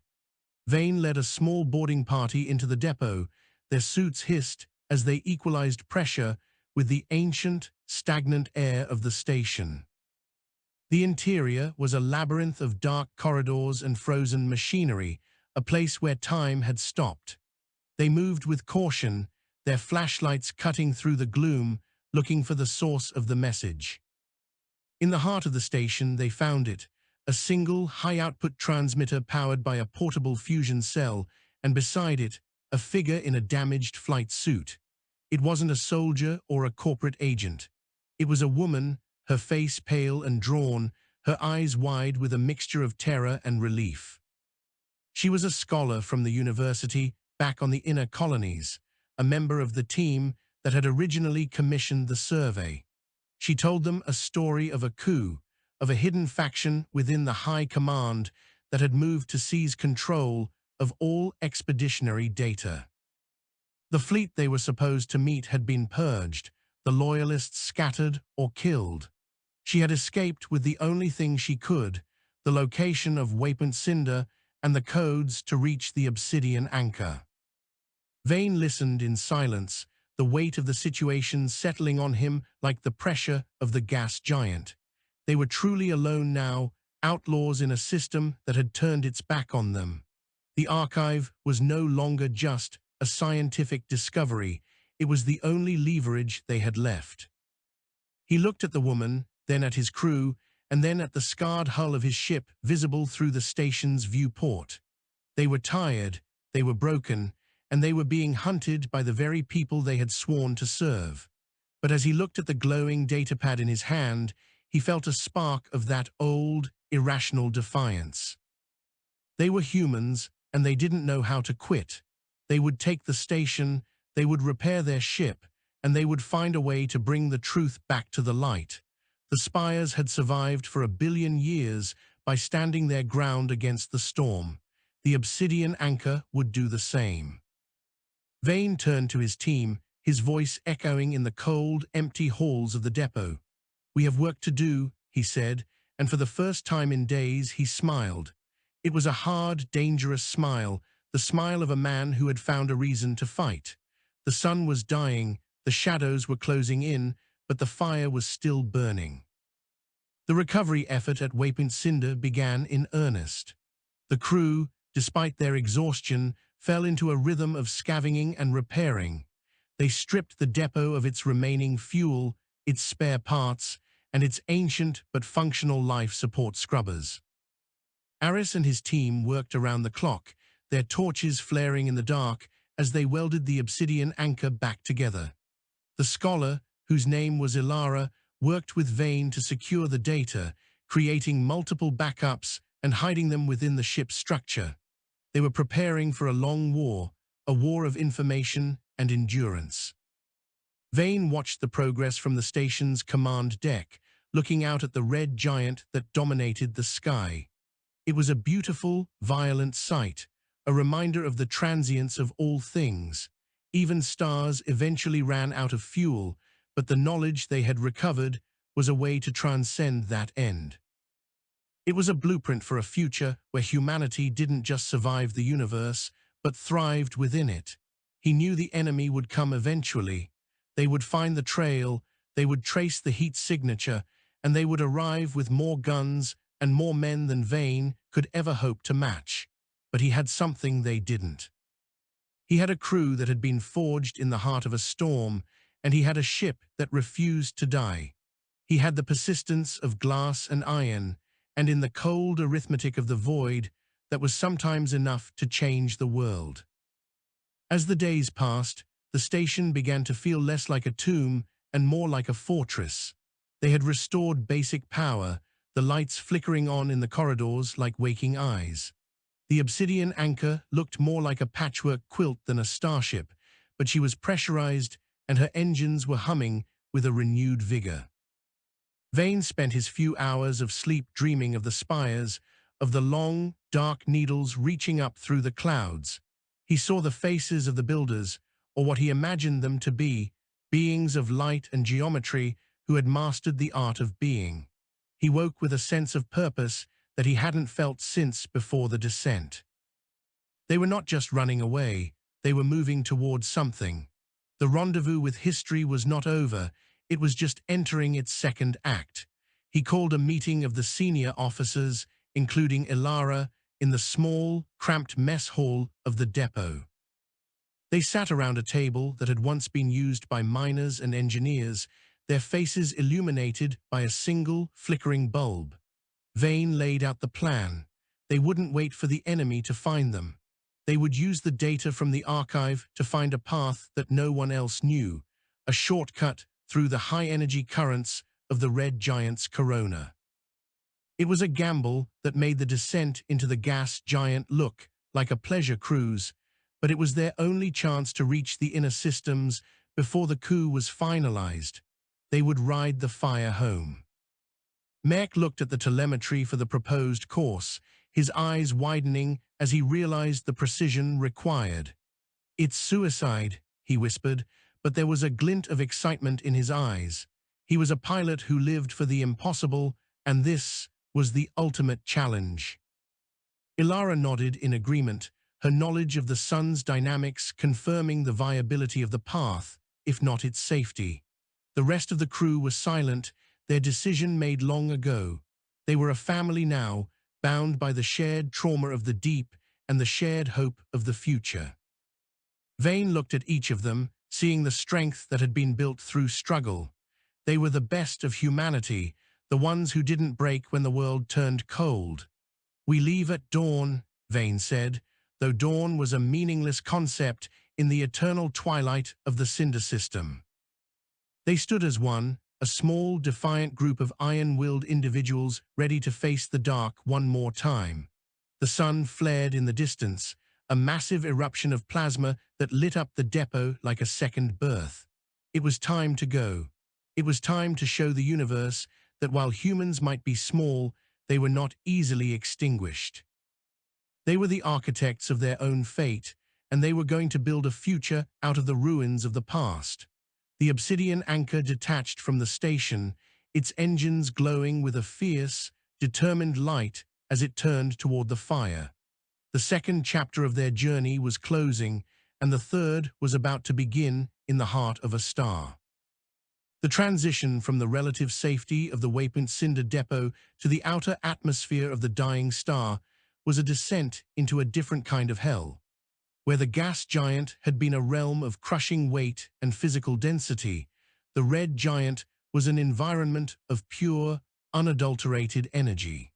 Vane led a small boarding party into the depot, their suits hissed as they equalized pressure with the ancient, stagnant air of the station. The interior was a labyrinth of dark corridors and frozen machinery, a place where time had stopped. They moved with caution, their flashlights cutting through the gloom, looking for the source of the message. In the heart of the station, they found it, a single high-output transmitter powered by a portable fusion cell, and beside it, a figure in a damaged flight suit. It wasn't a soldier or a corporate agent. It was a woman, her face pale and drawn, her eyes wide with a mixture of terror and relief. She was a scholar from the university back on the inner colonies, a member of the team that had originally commissioned the survey. She told them a story of a coup, of a hidden faction within the high command that had moved to seize control of all expeditionary data. The fleet they were supposed to meet had been purged, the loyalists scattered or killed. She had escaped with the only thing she could, the location of Waypoint Cinder and the codes to reach the Obsidian Anchor. Vane listened in silence, the weight of the situation settling on him like the pressure of the gas giant. They were truly alone now, outlaws in a system that had turned its back on them. The archive was no longer just a scientific discovery, it was the only leverage they had left. He looked at the woman, then at his crew, and then at the scarred hull of his ship visible through the station's viewport. They were tired, they were broken, and they were being hunted by the very people they had sworn to serve. But as he looked at the glowing datapad in his hand, he felt a spark of that old, irrational defiance. They were humans, and they didn't know how to quit. They would take the station, they would repair their ship, and they would find a way to bring the truth back to the light. The Spires had survived for 1 billion years by standing their ground against the storm. The Obsidian Anchor would do the same. Vane turned to his team, his voice echoing in the cold, empty halls of the depot. "We have work to do," he said, and for the first time in days he smiled. It was a hard, dangerous smile, the smile of a man who had found a reason to fight. The sun was dying, the shadows were closing in, but the fire was still burning. The recovery effort at Waypoint Cinder began in earnest. The crew, despite their exhaustion, fell into a rhythm of scavenging and repairing. They stripped the depot of its remaining fuel, its spare parts, and its ancient but functional life support scrubbers. Aris and his team worked around the clock, their torches flaring in the dark as they welded the Obsidian Anchor back together. The scholar, whose name was Ilara, worked with Vane to secure the data, creating multiple backups and hiding them within the ship's structure. They were preparing for a long war, a war of information and endurance. Vane watched the progress from the station's command deck, looking out at the red giant that dominated the sky. It was a beautiful, violent sight, a reminder of the transience of all things. Even stars eventually ran out of fuel, but the knowledge they had recovered was a way to transcend that end. It was a blueprint for a future where humanity didn't just survive the universe, but thrived within it. He knew the enemy would come eventually. They would find the trail, they would trace the heat signature, and they would arrive with more guns and more men than Vane could ever hope to match. But he had something they didn't. He had a crew that had been forged in the heart of a storm, and he had a ship that refused to die. He had the persistence of glass and iron, and in the cold arithmetic of the void, that was sometimes enough to change the world. As the days passed, the station began to feel less like a tomb and more like a fortress. They had restored basic power, the lights flickering on in the corridors like waking eyes. The Obsidian Anchor looked more like a patchwork quilt than a starship, but she was pressurized and her engines were humming with a renewed vigor. Vane spent his few hours of sleep dreaming of the spires, of the long, dark needles reaching up through the clouds. He saw the faces of the builders, or what he imagined them to be, beings of light and geometry who had mastered the art of being. He woke with a sense of purpose that he hadn't felt since before the descent. They were not just running away, they were moving towards something. The rendezvous with history was not over, it was just entering its second act. He called a meeting of the senior officers, including Ilara, in the small, cramped mess hall of the depot. They sat around a table that had once been used by miners and engineers, their faces illuminated by a single, flickering bulb. Vane laid out the plan. They wouldn't wait for the enemy to find them. They would use the data from the archive to find a path that no one else knew, a shortcut through the high-energy currents of the red giant's corona. It was a gamble that made the descent into the gas giant look like a pleasure cruise, but it was their only chance to reach the inner systems before the coup was finalized. They would ride the fire home. Mek looked at the telemetry for the proposed course, his eyes widening as he realized the precision required. "It's suicide," he whispered, but there was a glint of excitement in his eyes. He was a pilot who lived for the impossible, and this was the ultimate challenge. Ilara nodded in agreement, her knowledge of the sun's dynamics confirming the viability of the path, if not its safety. The rest of the crew was silent, their decision made long ago. They were a family now, bound by the shared trauma of the deep and the shared hope of the future. Vane looked at each of them, seeing the strength that had been built through struggle. They were the best of humanity, the ones who didn't break when the world turned cold. "We leave at dawn," Vane said, though dawn was a meaningless concept in the eternal twilight of the Cinder system. They stood as one, a small, defiant group of iron-willed individuals ready to face the dark one more time. The sun flared in the distance, a massive eruption of plasma that lit up the depot like a second birth. It was time to go. It was time to show the universe that while humans might be small, they were not easily extinguished. They were the architects of their own fate, and they were going to build a future out of the ruins of the past. The Obsidian Anchor detached from the station, its engines glowing with a fierce, determined light as it turned toward the fire. The second chapter of their journey was closing, and the third was about to begin in the heart of a star. The transition from the relative safety of the Waypoint Cinder Depot to the outer atmosphere of the dying star was a descent into a different kind of hell. Where the gas giant had been a realm of crushing weight and physical density, the red giant was an environment of pure, unadulterated energy.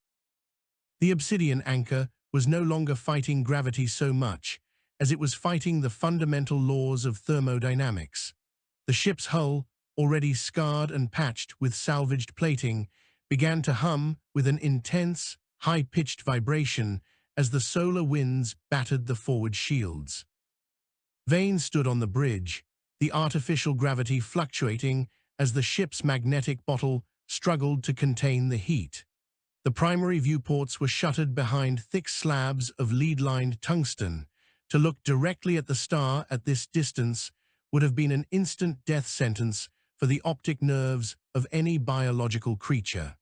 The Obsidian Anchor was no longer fighting gravity so much as it was fighting the fundamental laws of thermodynamics. The ship's hull, already scarred and patched with salvaged plating, began to hum with an intense, high-pitched vibration as the solar winds battered the forward shields. Vane stood on the bridge, the artificial gravity fluctuating as the ship's magnetic bottle struggled to contain the heat. The primary viewports were shuttered behind thick slabs of lead-lined tungsten. To look directly at the star at this distance would have been an instant death sentence for the optic nerves of any biological creature.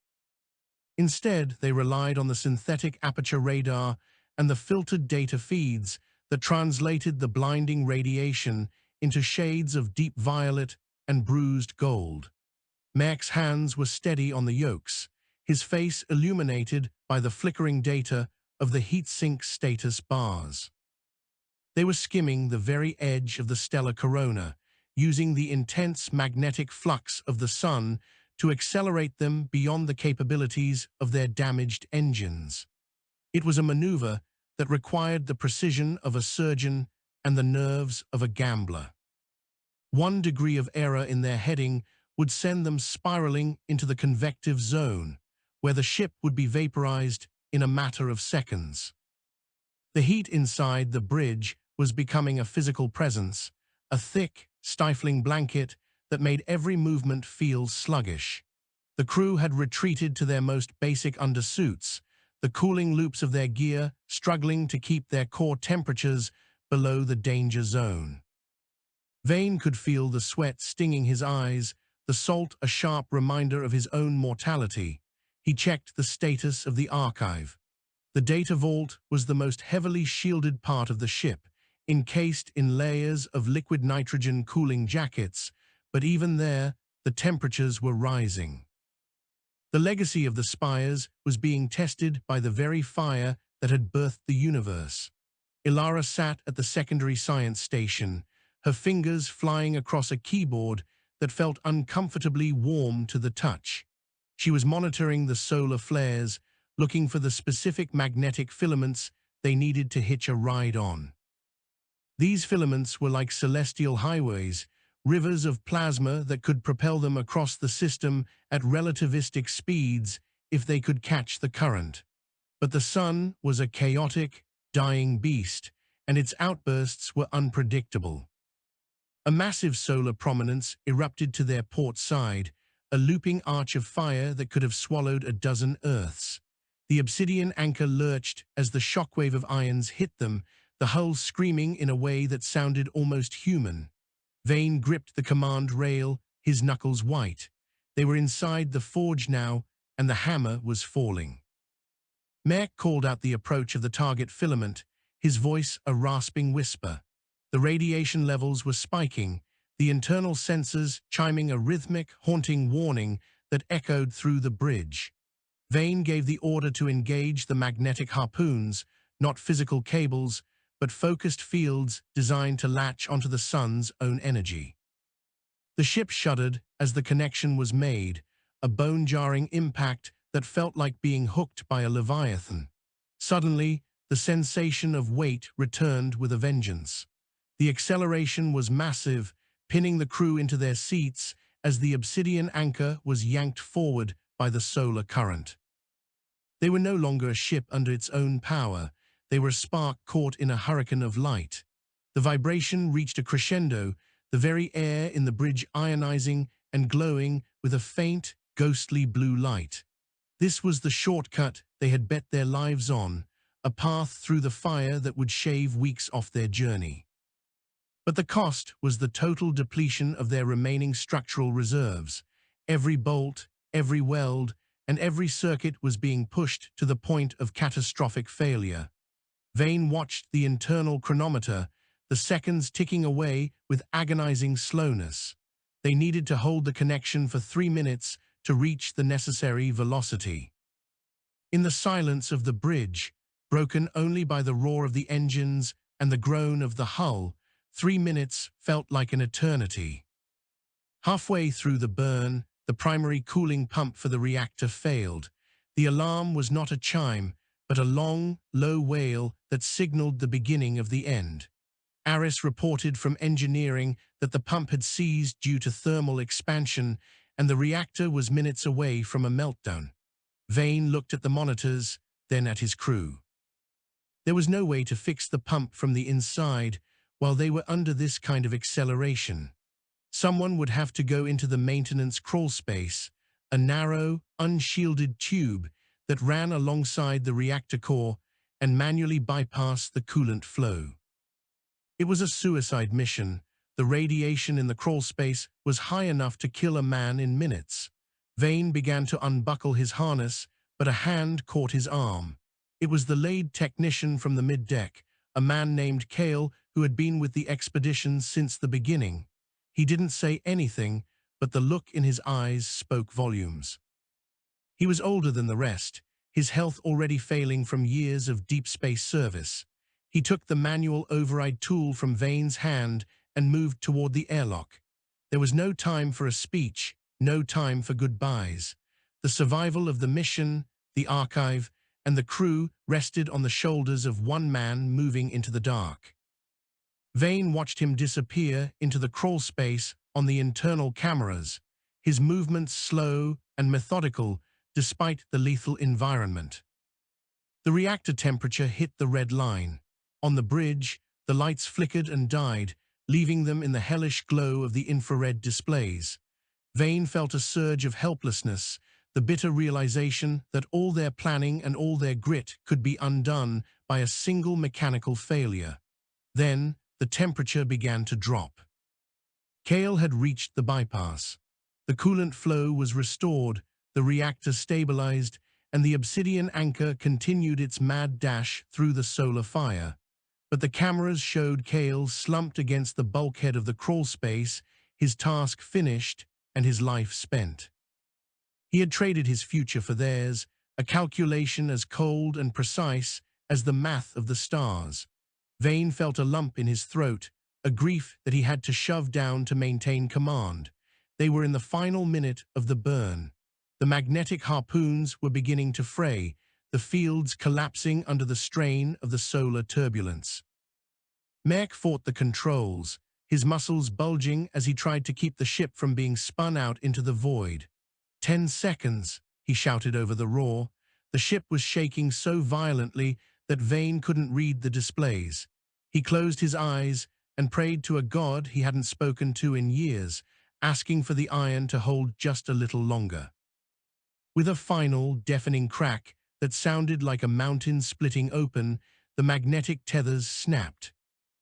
Instead, they relied on the synthetic aperture radar and the filtered data feeds that translated the blinding radiation into shades of deep violet and bruised gold. Mek's hands were steady on the yokes, his face illuminated by the flickering data of the heat-sink status bars. They were skimming the very edge of the stellar corona, using the intense magnetic flux of the sun to accelerate them beyond the capabilities of their damaged engines. It was a maneuver that required the precision of a surgeon and the nerves of a gambler. 1 degree of error in their heading would send them spiraling into the convective zone, where the ship would be vaporized in a matter of seconds. The heat inside the bridge was becoming a physical presence, a thick, stifling blanket that made every movement feel sluggish. The crew had retreated to their most basic undersuits, the cooling loops of their gear struggling to keep their core temperatures below the danger zone. Vane could feel the sweat stinging his eyes, the salt a sharp reminder of his own mortality. He checked the status of the archive. The data vault was the most heavily shielded part of the ship, encased in layers of liquid nitrogen cooling jackets, but even there, the temperatures were rising. The legacy of the Spires was being tested by the very fire that had birthed the universe. Ilara sat at the secondary science station, her fingers flying across a keyboard that felt uncomfortably warm to the touch. She was monitoring the solar flares, looking for the specific magnetic filaments they needed to hitch a ride on. These filaments were like celestial highways, rivers of plasma that could propel them across the system at relativistic speeds if they could catch the current. But the sun was a chaotic, dying beast, and its outbursts were unpredictable. A massive solar prominence erupted to their port side, a looping arch of fire that could have swallowed a dozen Earths. The Obsidian Anchor lurched as the shockwave of ions hit them, the hull screaming in a way that sounded almost human. Vane gripped the command rail, his knuckles white. They were inside the forge now, and the hammer was falling. Merck called out the approach of the target filament, his voice a rasping whisper. The radiation levels were spiking, the internal sensors chiming a rhythmic, haunting warning that echoed through the bridge. Vane gave the order to engage the magnetic harpoons, not physical cables, but focused fields designed to latch onto the sun's own energy. The ship shuddered as the connection was made, a bone-jarring impact that felt like being hooked by a leviathan. Suddenly, the sensation of weight returned with a vengeance. The acceleration was massive, pinning the crew into their seats as the Obsidian Anchor was yanked forward by the solar current. They were no longer a ship under its own power. They were a spark caught in a hurricane of light. The vibration reached a crescendo, the very air in the bridge ionizing and glowing with a faint, ghostly blue light. This was the shortcut they had bet their lives on, a path through the fire that would shave weeks off their journey. But the cost was the total depletion of their remaining structural reserves. Every bolt, every weld, and every circuit was being pushed to the point of catastrophic failure. Vane watched the internal chronometer, the seconds ticking away with agonizing slowness. They needed to hold the connection for 3 minutes to reach the necessary velocity. In the silence of the bridge, broken only by the roar of the engines and the groan of the hull, 3 minutes felt like an eternity. Halfway through the burn, the primary cooling pump for the reactor failed. The alarm was not a chime, but a long, low wail that signaled the beginning of the end. Aris reported from engineering that the pump had seized due to thermal expansion, and the reactor was minutes away from a meltdown. Vane looked at the monitors, then at his crew. There was no way to fix the pump from the inside while they were under this kind of acceleration. Someone would have to go into the maintenance crawl space, a narrow, unshielded tube that ran alongside the reactor core and manually bypass the coolant flow. It was a suicide mission. The radiation in the crawl space was high enough to kill a man in minutes. Vane began to unbuckle his harness, but a hand caught his arm. It was the lead technician from the mid-deck, a man named Kale who had been with the expedition since the beginning. He didn't say anything, but the look in his eyes spoke volumes. He was older than the rest, his health already failing from years of deep space service. He took the manual override tool from Vane's hand and moved toward the airlock. There was no time for a speech, no time for goodbyes. The survival of the mission, the archive, and the crew rested on the shoulders of one man moving into the dark. Vane watched him disappear into the crawl space on the internal cameras, his movements slow and methodical despite the lethal environment. The reactor temperature hit the red line. On the bridge, the lights flickered and died, leaving them in the hellish glow of the infrared displays. Vane felt a surge of helplessness, the bitter realization that all their planning and all their grit could be undone by a single mechanical failure. Then, the temperature began to drop. Kale had reached the bypass. The coolant flow was restored, the reactor stabilized, and the Obsidian Anchor continued its mad dash through the solar fire. But the cameras showed Kale slumped against the bulkhead of the crawl space, his task finished and his life spent. He had traded his future for theirs, a calculation as cold and precise as the math of the stars. Vane felt a lump in his throat, a grief that he had to shove down to maintain command. They were in the final minute of the burn. The magnetic harpoons were beginning to fray, the fields collapsing under the strain of the solar turbulence. Merc fought the controls, his muscles bulging as he tried to keep the ship from being spun out into the void. 10 seconds, he shouted over the roar. The ship was shaking so violently that Vane couldn't read the displays. He closed his eyes and prayed to a god he hadn't spoken to in years, asking for the iron to hold just a little longer. With a final, deafening crack that sounded like a mountain splitting open, the magnetic tethers snapped.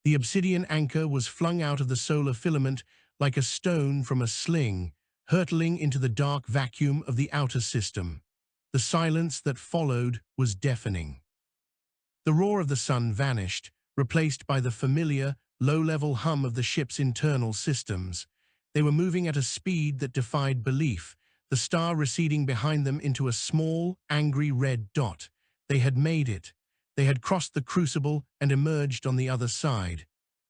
The Obsidian Anchor was flung out of the solar filament like a stone from a sling, hurtling into the dark vacuum of the outer system. The silence that followed was deafening. The roar of the sun vanished, replaced by the familiar, low-level hum of the ship's internal systems. They were moving at a speed that defied belief, the star receding behind them into a small, angry red dot. They had made it. They had crossed the crucible and emerged on the other side.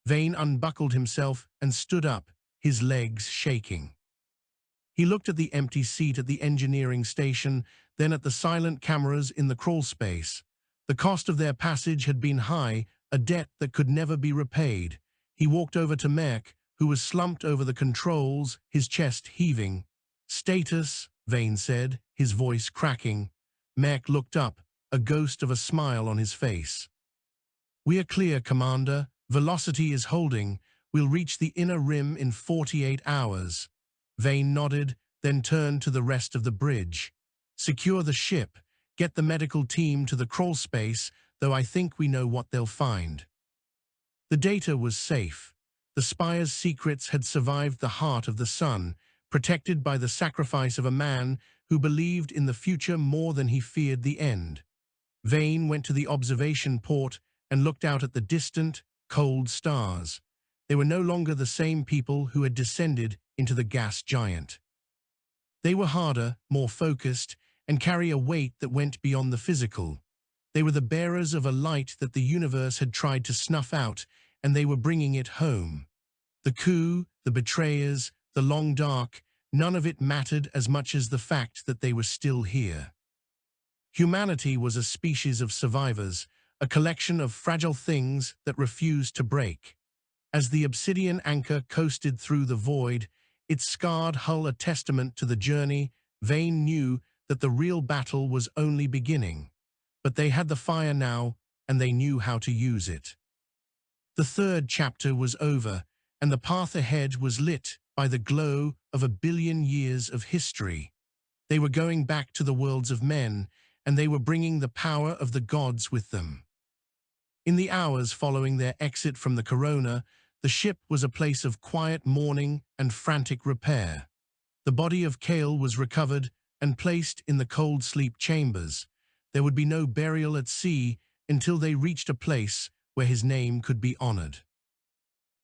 Vane unbuckled himself and stood up, his legs shaking. He looked at the empty seat at the engineering station, then at the silent cameras in the crawl space. The cost of their passage had been high, a debt that could never be repaid. He walked over to Merc, who was slumped over the controls, his chest heaving. "Status," Vane said, his voice cracking. Merc looked up, a ghost of a smile on his face. "We are clear, Commander. Velocity is holding. We'll reach the inner rim in 48 hours. Vane nodded, then turned to the rest of the bridge. "Secure the ship. Get the medical team to the crawl space, though I think we know what they'll find." The data was safe. The Spires' secrets had survived the heart of the sun, protected by the sacrifice of a man who believed in the future more than he feared the end. Vane went to the observation port and looked out at the distant, cold stars. They were no longer the same people who had descended into the gas giant. They were harder, more focused, and carry a weight that went beyond the physical. They were the bearers of a light that the universe had tried to snuff out, and they were bringing it home. The coup, the betrayers, the long dark, none of it mattered as much as the fact that they were still here. Humanity was a species of survivors, a collection of fragile things that refused to break. As the Obsidian Anchor coasted through the void, its scarred hull a testament to the journey, Vane knew that the real battle was only beginning. But they had the fire now, and they knew how to use it. The third chapter was over, and the path ahead was lit by the glow of 1 billion years of history. They were going back to the worlds of men, and they were bringing the power of the gods with them. In the hours following their exit from the Corona, the ship was a place of quiet mourning and frantic repair. The body of Kale was recovered and placed in the cold sleep chambers. There would be no burial at sea until they reached a place where his name could be honored.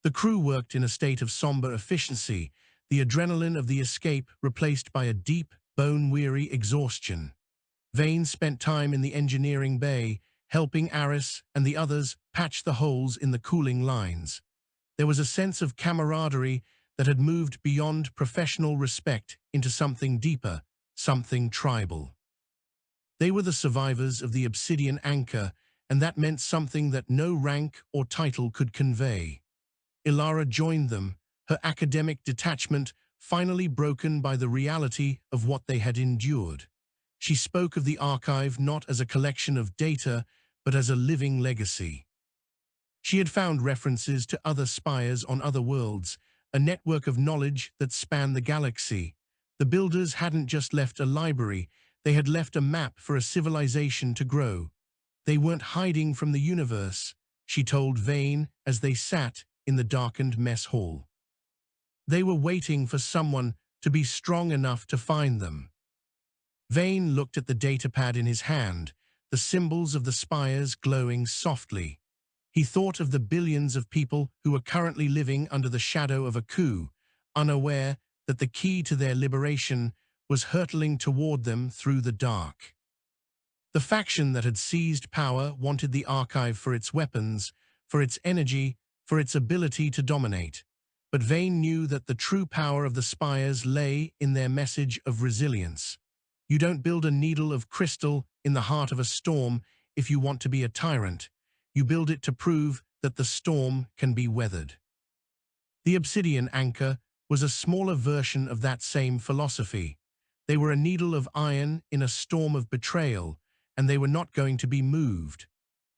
The crew worked in a state of somber efficiency, the adrenaline of the escape replaced by a deep, bone-weary exhaustion. Vane spent time in the engineering bay, helping Aris and the others patch the holes in the cooling lines. There was a sense of camaraderie that had moved beyond professional respect into something deeper, something tribal. They were the survivors of the Obsidian Anchor, and that meant something that no rank or title could convey. Ilara joined them, her academic detachment finally broken by the reality of what they had endured. She spoke of the archive not as a collection of data, but as a living legacy. She had found references to other spires on other worlds, a network of knowledge that spanned the galaxy. The builders hadn't just left a library, they had left a map for a civilization to grow. They weren't hiding from the universe, she told Vane as they sat in the darkened mess hall. They were waiting for someone to be strong enough to find them. Vane looked at the datapad in his hand, the symbols of the spires glowing softly. He thought of the billions of people who were currently living under the shadow of a coup, unaware that the key to their liberation was hurtling toward them through the dark. The faction that had seized power wanted the archive for its weapons, for its energy, for its ability to dominate. But Vane knew that the true power of the Spires lay in their message of resilience. You don't build a needle of crystal in the heart of a storm if you want to be a tyrant. You build it to prove that the storm can be weathered. The Obsidian Anchor was a smaller version of that same philosophy. They were a needle of iron in a storm of betrayal, and they were not going to be moved.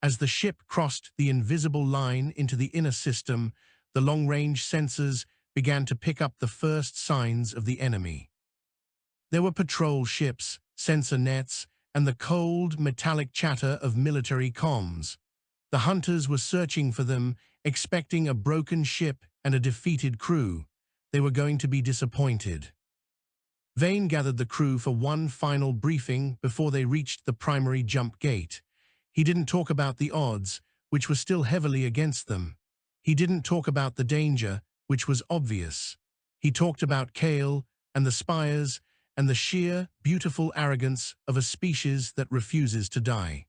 As the ship crossed the invisible line into the inner system, the long-range sensors began to pick up the first signs of the enemy. There were patrol ships, sensor nets, and the cold, metallic chatter of military comms. The hunters were searching for them, expecting a broken ship and a defeated crew. They were going to be disappointed. Vane gathered the crew for one final briefing before they reached the primary jump gate. He didn't talk about the odds, which were still heavily against them. He didn't talk about the danger, which was obvious. He talked about Kale and the Spires and the sheer, beautiful arrogance of a species that refuses to die.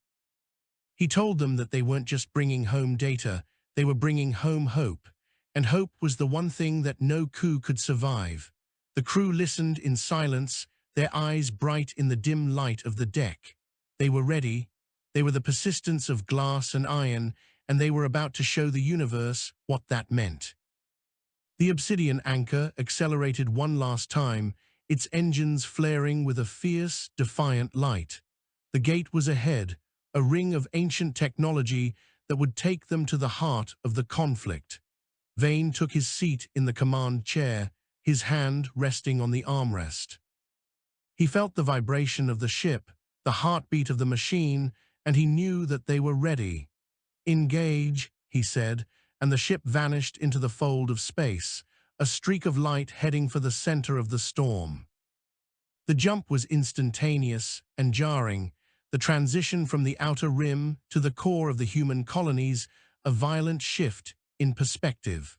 He told them that they weren't just bringing home data, they were bringing home hope. And hope was the one thing that no coup could survive. The crew listened in silence, their eyes bright in the dim light of the deck. They were ready. They were the persistence of glass and iron, and they were about to show the universe what that meant. The Obsidian Anchor accelerated one last time, its engines flaring with a fierce, defiant light. The gate was ahead, a ring of ancient technology that would take them to the heart of the conflict. Vane took his seat in the command chair, his hand resting on the armrest. He felt the vibration of the ship, the heartbeat of the machine, and he knew that they were ready. "Engage," he said, and the ship vanished into the fold of space, a streak of light heading for the center of the storm. The jump was instantaneous and jarring, the transition from the outer rim to the core of the human colonies, a violent shift in perspective.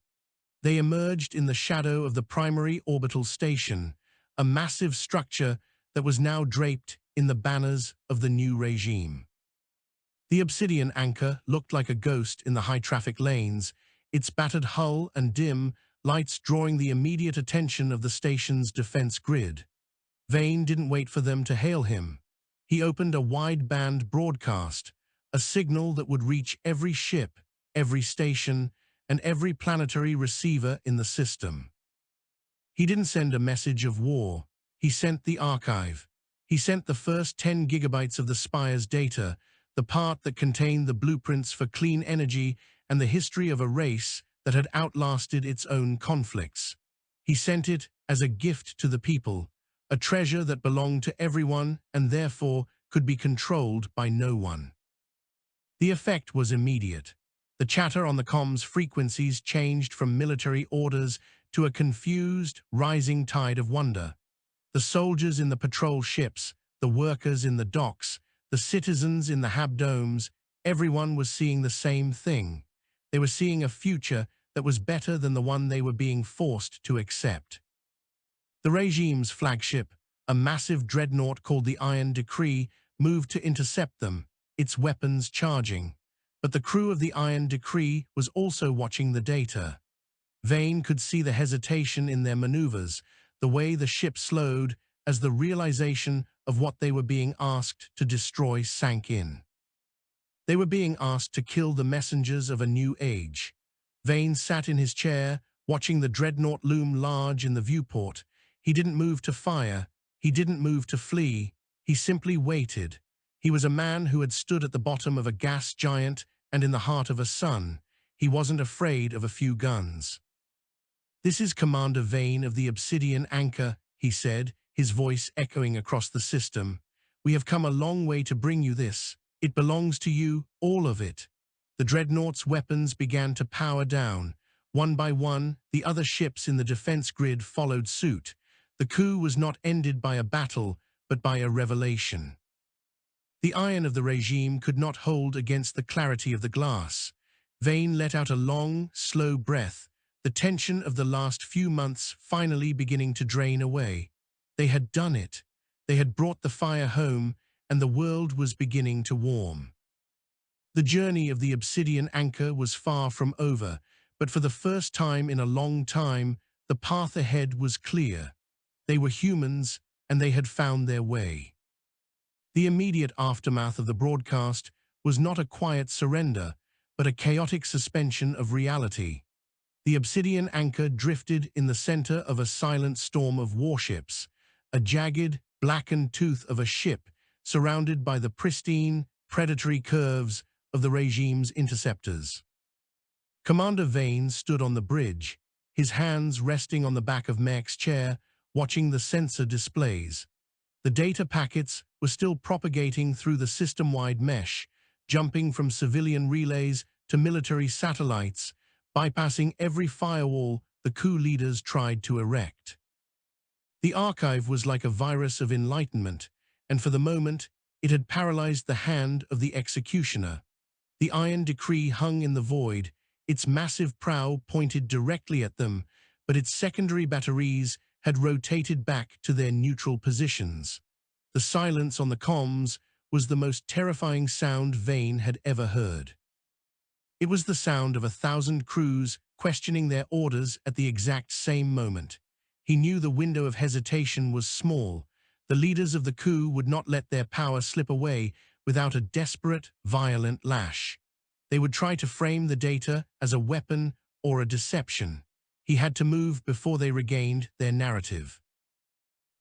They emerged in the shadow of the primary orbital station, a massive structure that was now draped in the banners of the new regime. The Obsidian Anchor looked like a ghost in the high-traffic lanes, its battered hull and dim lights drawing the immediate attention of the station's defense grid. Vane didn't wait for them to hail him. He opened a wide-band broadcast, a signal that would reach every ship, every station, and every planetary receiver in the system. He didn't send a message of war. He sent the archive. He sent the first 10 gigabytes of the Spires data, the part that contained the blueprints for clean energy and the history of a race that had outlasted its own conflicts. He sent it as a gift to the people, a treasure that belonged to everyone and therefore could be controlled by no one. The effect was immediate. The chatter on the comms frequencies changed from military orders to a confused, rising tide of wonder. The soldiers in the patrol ships, the workers in the docks, the citizens in the habdomes, everyone was seeing the same thing. They were seeing a future that was better than the one they were being forced to accept. The regime's flagship, a massive dreadnought called the Iron Decree, moved to intercept them, its weapons charging. But the crew of the Iron Decree was also watching the data. Vane could see the hesitation in their maneuvers, the way the ship slowed as the realization of what they were being asked to destroy sank in. They were being asked to kill the messengers of a new age. Vane sat in his chair, watching the dreadnought loom large in the viewport. He didn't move to fire. He didn't move to flee. He simply waited. He was a man who had stood at the bottom of a gas giant and in the heart of a sun. He wasn't afraid of a few guns. "This is Commander Vane of the Obsidian Anchor," he said, his voice echoing across the system. "We have come a long way to bring you this. It belongs to you, all of it." The dreadnought's weapons began to power down. One by one, the other ships in the defense grid followed suit. The coup was not ended by a battle, but by a revelation. The iron of the regime could not hold against the clarity of the glass. Vane let out a long, slow breath, the tension of the last few months finally beginning to drain away. They had done it. They had brought the fire home, and the world was beginning to warm. The journey of the Obsidian Anchor was far from over, but for the first time in a long time, the path ahead was clear. They were humans, and they had found their way. The immediate aftermath of the broadcast was not a quiet surrender, but a chaotic suspension of reality. The Obsidian Anchor drifted in the center of a silent storm of warships, a jagged, blackened tooth of a ship surrounded by the pristine, predatory curves of the regime's interceptors. Commander Vane stood on the bridge, his hands resting on the back of Mech's chair, watching the sensor displays. The data packets were still propagating through the system-wide mesh, jumping from civilian relays to military satellites, bypassing every firewall the coup leaders tried to erect. The archive was like a virus of enlightenment, and for the moment, it had paralyzed the hand of the executioner. The iron decree hung in the void, its massive prow pointed directly at them, but its secondary batteries had rotated back to their neutral positions. The silence on the comms was the most terrifying sound Vane had ever heard. It was the sound of 1,000 crews questioning their orders at the exact same moment. He knew the window of hesitation was small. The leaders of the coup would not let their power slip away without a desperate, violent lash. They would try to frame the data as a weapon or a deception. He had to move before they regained their narrative.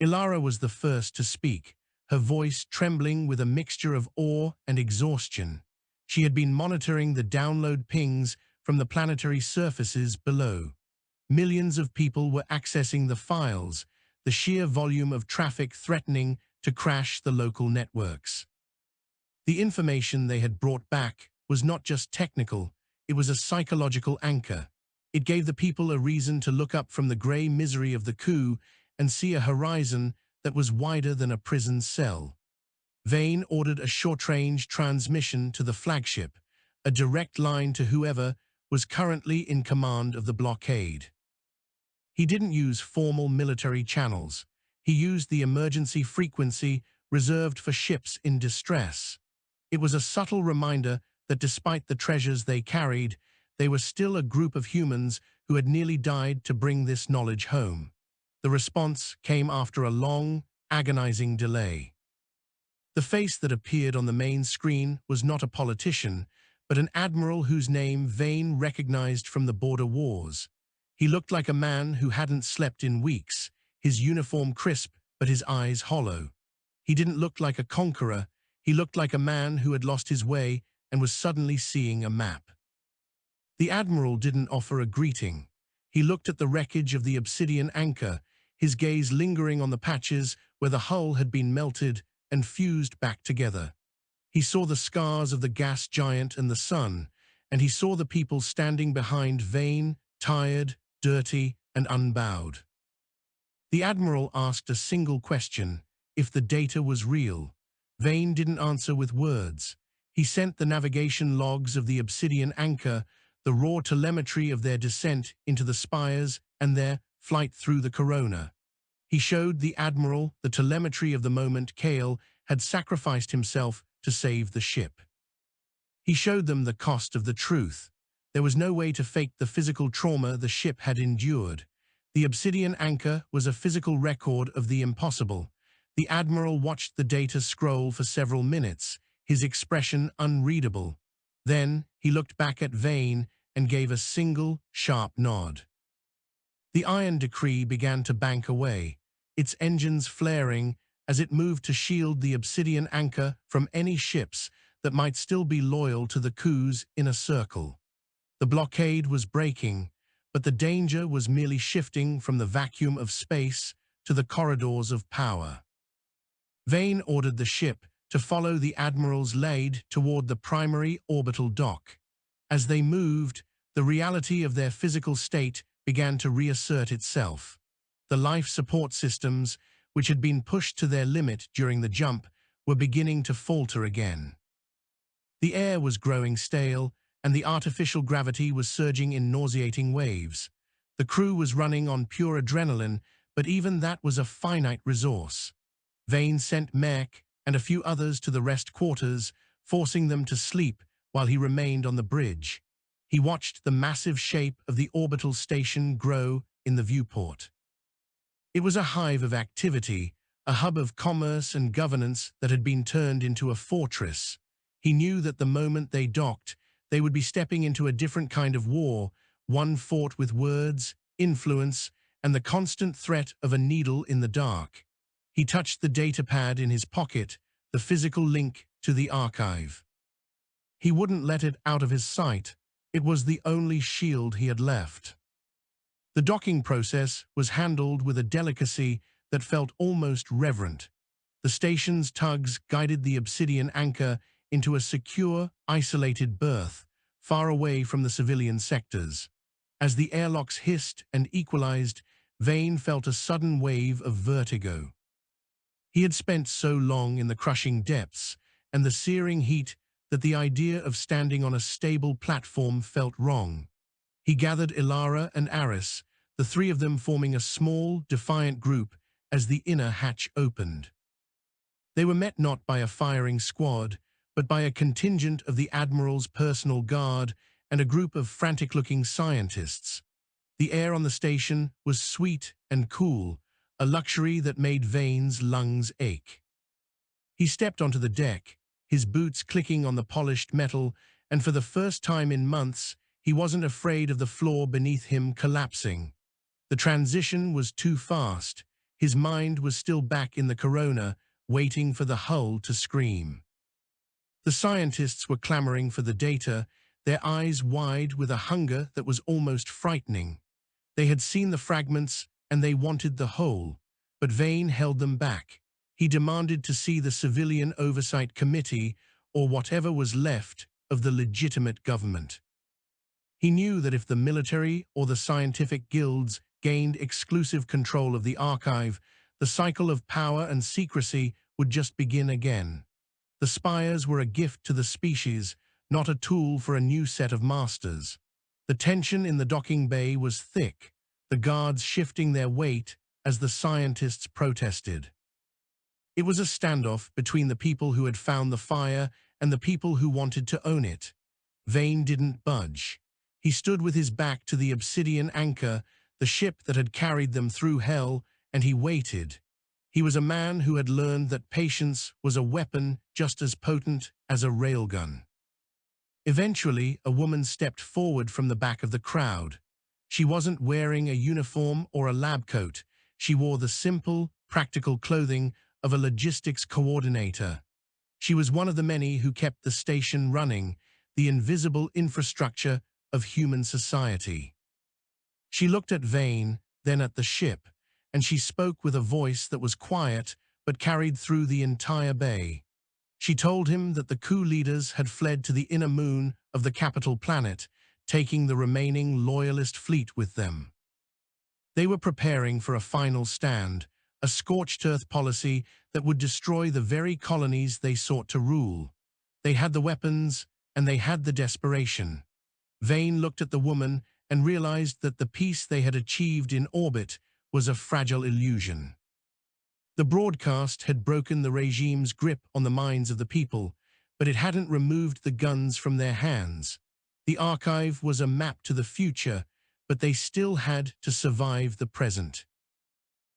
Ilara was the first to speak, her voice trembling with a mixture of awe and exhaustion. She had been monitoring the download pings from the planetary surfaces below. Millions of people were accessing the files, the sheer volume of traffic threatening to crash the local networks. The information they had brought back was not just technical, it was a psychological anchor. It gave the people a reason to look up from the grey misery of the coup and see a horizon that was wider than a prison cell. Vane ordered a short-range transmission to the flagship, a direct line to whoever was currently in command of the blockade. He didn't use formal military channels. He used the emergency frequency reserved for ships in distress. It was a subtle reminder that despite the treasures they carried, they were still a group of humans who had nearly died to bring this knowledge home. The response came after a long, agonizing delay. The face that appeared on the main screen was not a politician, but an admiral whose name Vane recognized from the border wars. He looked like a man who hadn't slept in weeks, his uniform crisp but his eyes hollow. He didn't look like a conqueror, he looked like a man who had lost his way and was suddenly seeing a map. The admiral didn't offer a greeting. He looked at the wreckage of the Obsidian Anchor, his gaze lingering on the patches where the hull had been melted and fused back together. He saw the scars of the gas giant and the sun, and he saw the people standing behind Vane, tired, dirty, and unbowed. The admiral asked a single question: if the data was real. Vane didn't answer with words. He sent the navigation logs of the Obsidian Anchor, the raw telemetry of their descent into the Spires and their flight through the corona. He showed the admiral the telemetry of the moment Kale had sacrificed himself to save the ship. He showed them the cost of the truth. There was no way to fake the physical trauma the ship had endured. The Obsidian Anchor was a physical record of the impossible. The admiral watched the data scroll for several minutes, his expression unreadable. Then he looked back at Vane and gave a single, sharp nod. The iron decree began to bank away, its engines flaring as it moved to shield the Obsidian Anchor from any ships that might still be loyal to the coup's inner circle. The blockade was breaking, but the danger was merely shifting from the vacuum of space to the corridors of power. Vane ordered the ship to follow the admiral's lead toward the primary orbital dock. As they moved, the reality of their physical state began to reassert itself. The life support systems, which had been pushed to their limit during the jump, were beginning to falter again. The air was growing stale, and the artificial gravity was surging in nauseating waves. The crew was running on pure adrenaline, but even that was a finite resource. Vane sent Mech and a few others to the rest quarters, forcing them to sleep while he remained on the bridge. He watched the massive shape of the orbital station grow in the viewport. It was a hive of activity, a hub of commerce and governance that had been turned into a fortress. He knew that the moment they docked, they would be stepping into a different kind of war, one fought with words, influence, and the constant threat of a needle in the dark. He touched the datapad in his pocket, the physical link to the archive. He wouldn't let it out of his sight. It was the only shield he had left. The docking process was handled with a delicacy that felt almost reverent. The station's tugs guided the Obsidian Anchor into a secure, isolated berth, far away from the civilian sectors. As the airlocks hissed and equalized, Vane felt a sudden wave of vertigo. He had spent so long in the crushing depths and the searing heat that the idea of standing on a stable platform felt wrong. He gathered Ilara and Aris, the three of them forming a small, defiant group as the inner hatch opened. They were met not by a firing squad, but by a contingent of the Admiral's personal guard and a group of frantic-looking scientists. The air on the station was sweet and cool, a luxury that made Vane's lungs ache. He stepped onto the deck, his boots clicking on the polished metal, and for the first time in months, he wasn't afraid of the floor beneath him collapsing. The transition was too fast. His mind was still back in the corona, waiting for the hull to scream. The scientists were clamoring for the data, their eyes wide with a hunger that was almost frightening. They had seen the fragments and they wanted the whole, but Vane held them back. He demanded to see the Civilian Oversight Committee or whatever was left of the legitimate government. He knew that if the military or the scientific guilds gained exclusive control of the archive, the cycle of power and secrecy would just begin again. The Spires were a gift to the species, not a tool for a new set of masters. The tension in the docking bay was thick, the guards shifting their weight as the scientists protested. It was a standoff between the people who had found the fire and the people who wanted to own it. Vane didn't budge. He stood with his back to the Obsidian Anchor, the ship that had carried them through hell, and he waited. He was a man who had learned that patience was a weapon just as potent as a railgun. Eventually, a woman stepped forward from the back of the crowd. She wasn't wearing a uniform or a lab coat. She wore the simple, practical clothing of a logistics coordinator. She was one of the many who kept the station running, the invisible infrastructure of human society. She looked at Vane, then at the ship, and she spoke with a voice that was quiet but carried through the entire bay. She told him that the coup leaders had fled to the inner moon of the capital planet, taking the remaining loyalist fleet with them. They were preparing for a final stand, a scorched earth policy that would destroy the very colonies they sought to rule. They had the weapons, and they had the desperation. Vane looked at the woman and realized that the peace they had achieved in orbit was a fragile illusion. The broadcast had broken the regime's grip on the minds of the people, but it hadn't removed the guns from their hands. The archive was a map to the future, but they still had to survive the present.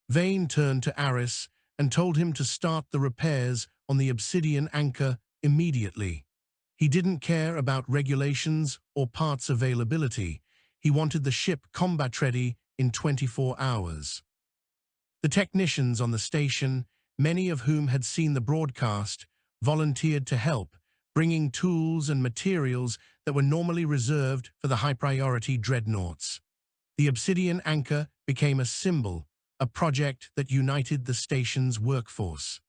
Vane turned to Aris and told him to start the repairs on the Obsidian Anchor immediately. He didn't care about regulations or parts availability. He wanted the ship combat-ready in 24 hours. The technicians on the station, many of whom had seen the broadcast, volunteered to help, bringing tools and materials that were normally reserved for the high-priority dreadnoughts. The Obsidian Anchor became a symbol, a project that united the station's workforce.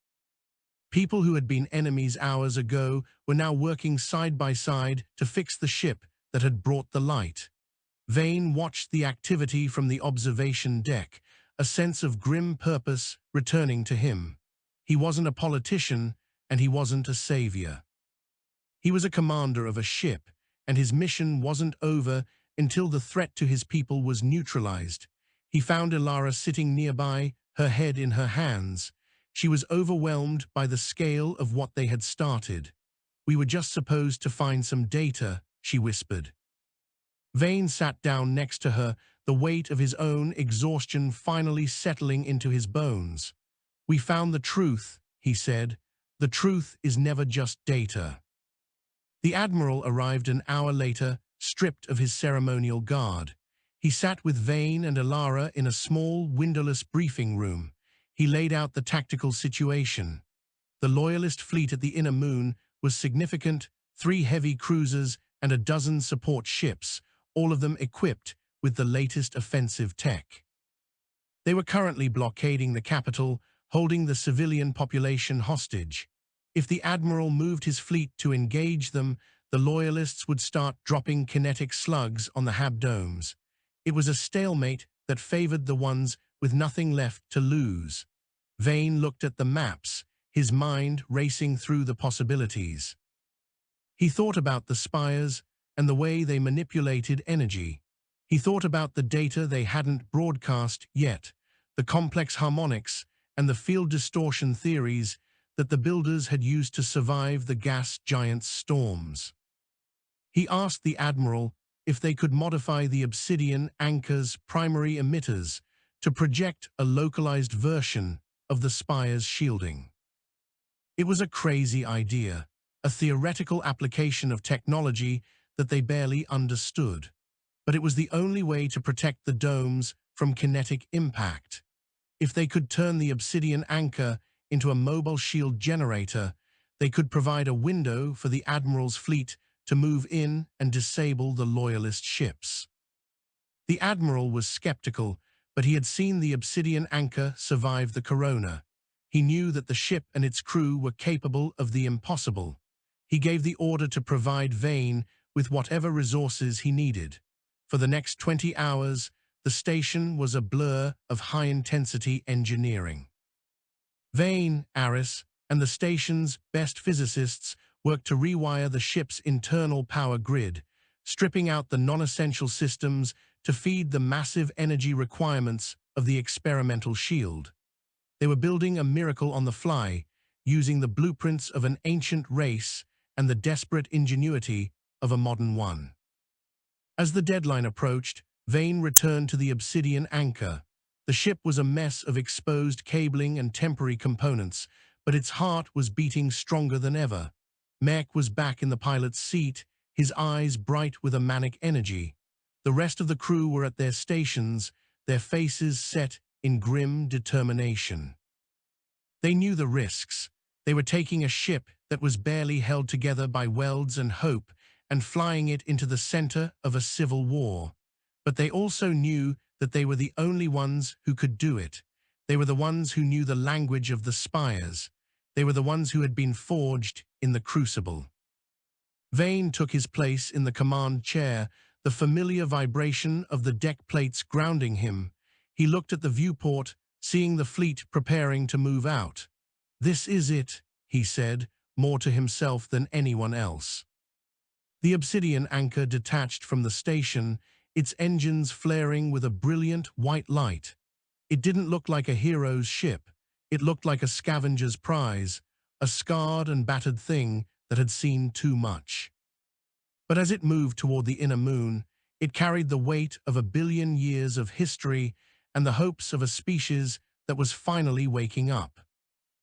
People who had been enemies hours ago were now working side by side to fix the ship that had brought the light. Vane watched the activity from the observation deck, a sense of grim purpose returning to him. He wasn't a politician, and he wasn't a savior. He was a commander of a ship, and his mission wasn't over until the threat to his people was neutralized. He found Ilara sitting nearby, her head in her hands. She was overwhelmed by the scale of what they had started. "We were just supposed to find some data," she whispered. Vane sat down next to her, the weight of his own exhaustion finally settling into his bones. "We found the truth," he said. "The truth is never just data." The Admiral arrived an hour later, stripped of his ceremonial guard. He sat with Vane and Alara in a small, windowless briefing room. He laid out the tactical situation. The Loyalist fleet at the Inner Moon was significant: 3 heavy cruisers and a dozen support ships, all of them equipped with the latest offensive tech. They were currently blockading the capital, holding the civilian population hostage. If the Admiral moved his fleet to engage them, the Loyalists would start dropping kinetic slugs on the hab domes. It was a stalemate that favored the ones with nothing left to lose. Vane looked at the maps, his mind racing through the possibilities. He thought about the Spires and the way they manipulated energy. He thought about the data they hadn't broadcast yet, the complex harmonics and the field distortion theories that the builders had used to survive the gas giant's storms. He asked the Admiral if they could modify the Obsidian Anchor's primary emitters to project a localized version of the Spire's shielding. It was a crazy idea, a theoretical application of technology that they barely understood, but it was the only way to protect the domes from kinetic impact. If they could turn the Obsidian Anchor into a mobile shield generator, they could provide a window for the Admiral's fleet to move in and disable the Loyalist ships. The Admiral was skeptical, but he had seen the Obsidian Anchor survive the corona. He knew that the ship and its crew were capable of the impossible. He gave the order to provide Vane with whatever resources he needed. For the next 20 hours, the station was a blur of high-intensity engineering. Vane, Aris, and the station's best physicists worked to rewire the ship's internal power grid, stripping out the non-essential systems to feed the massive energy requirements of the experimental shield. They were building a miracle on the fly, using the blueprints of an ancient race and the desperate ingenuity of a modern one. As the deadline approached, Vane returned to the Obsidian Anchor. The ship was a mess of exposed cabling and temporary components, but its heart was beating stronger than ever. Mech was back in the pilot's seat, his eyes bright with a manic energy. The rest of the crew were at their stations, their faces set in grim determination. They knew the risks. They were taking a ship that was barely held together by welds and hope and flying it into the center of a civil war. But they also knew that they were the only ones who could do it. They were the ones who knew the language of the Spires. They were the ones who had been forged in the crucible. Vane took his place in the command chair, the familiar vibration of the deck plates grounding him. He looked at the viewport, seeing the fleet preparing to move out. "This is it," he said, more to himself than anyone else. The Obsidian Anchor detached from the station, its engines flaring with a brilliant white light. It didn't look like a hero's ship. It looked like a scavenger's prize, a scarred and battered thing that had seen too much. But as it moved toward the Inner Moon, it carried the weight of 1 billion years of history and the hopes of a species that was finally waking up.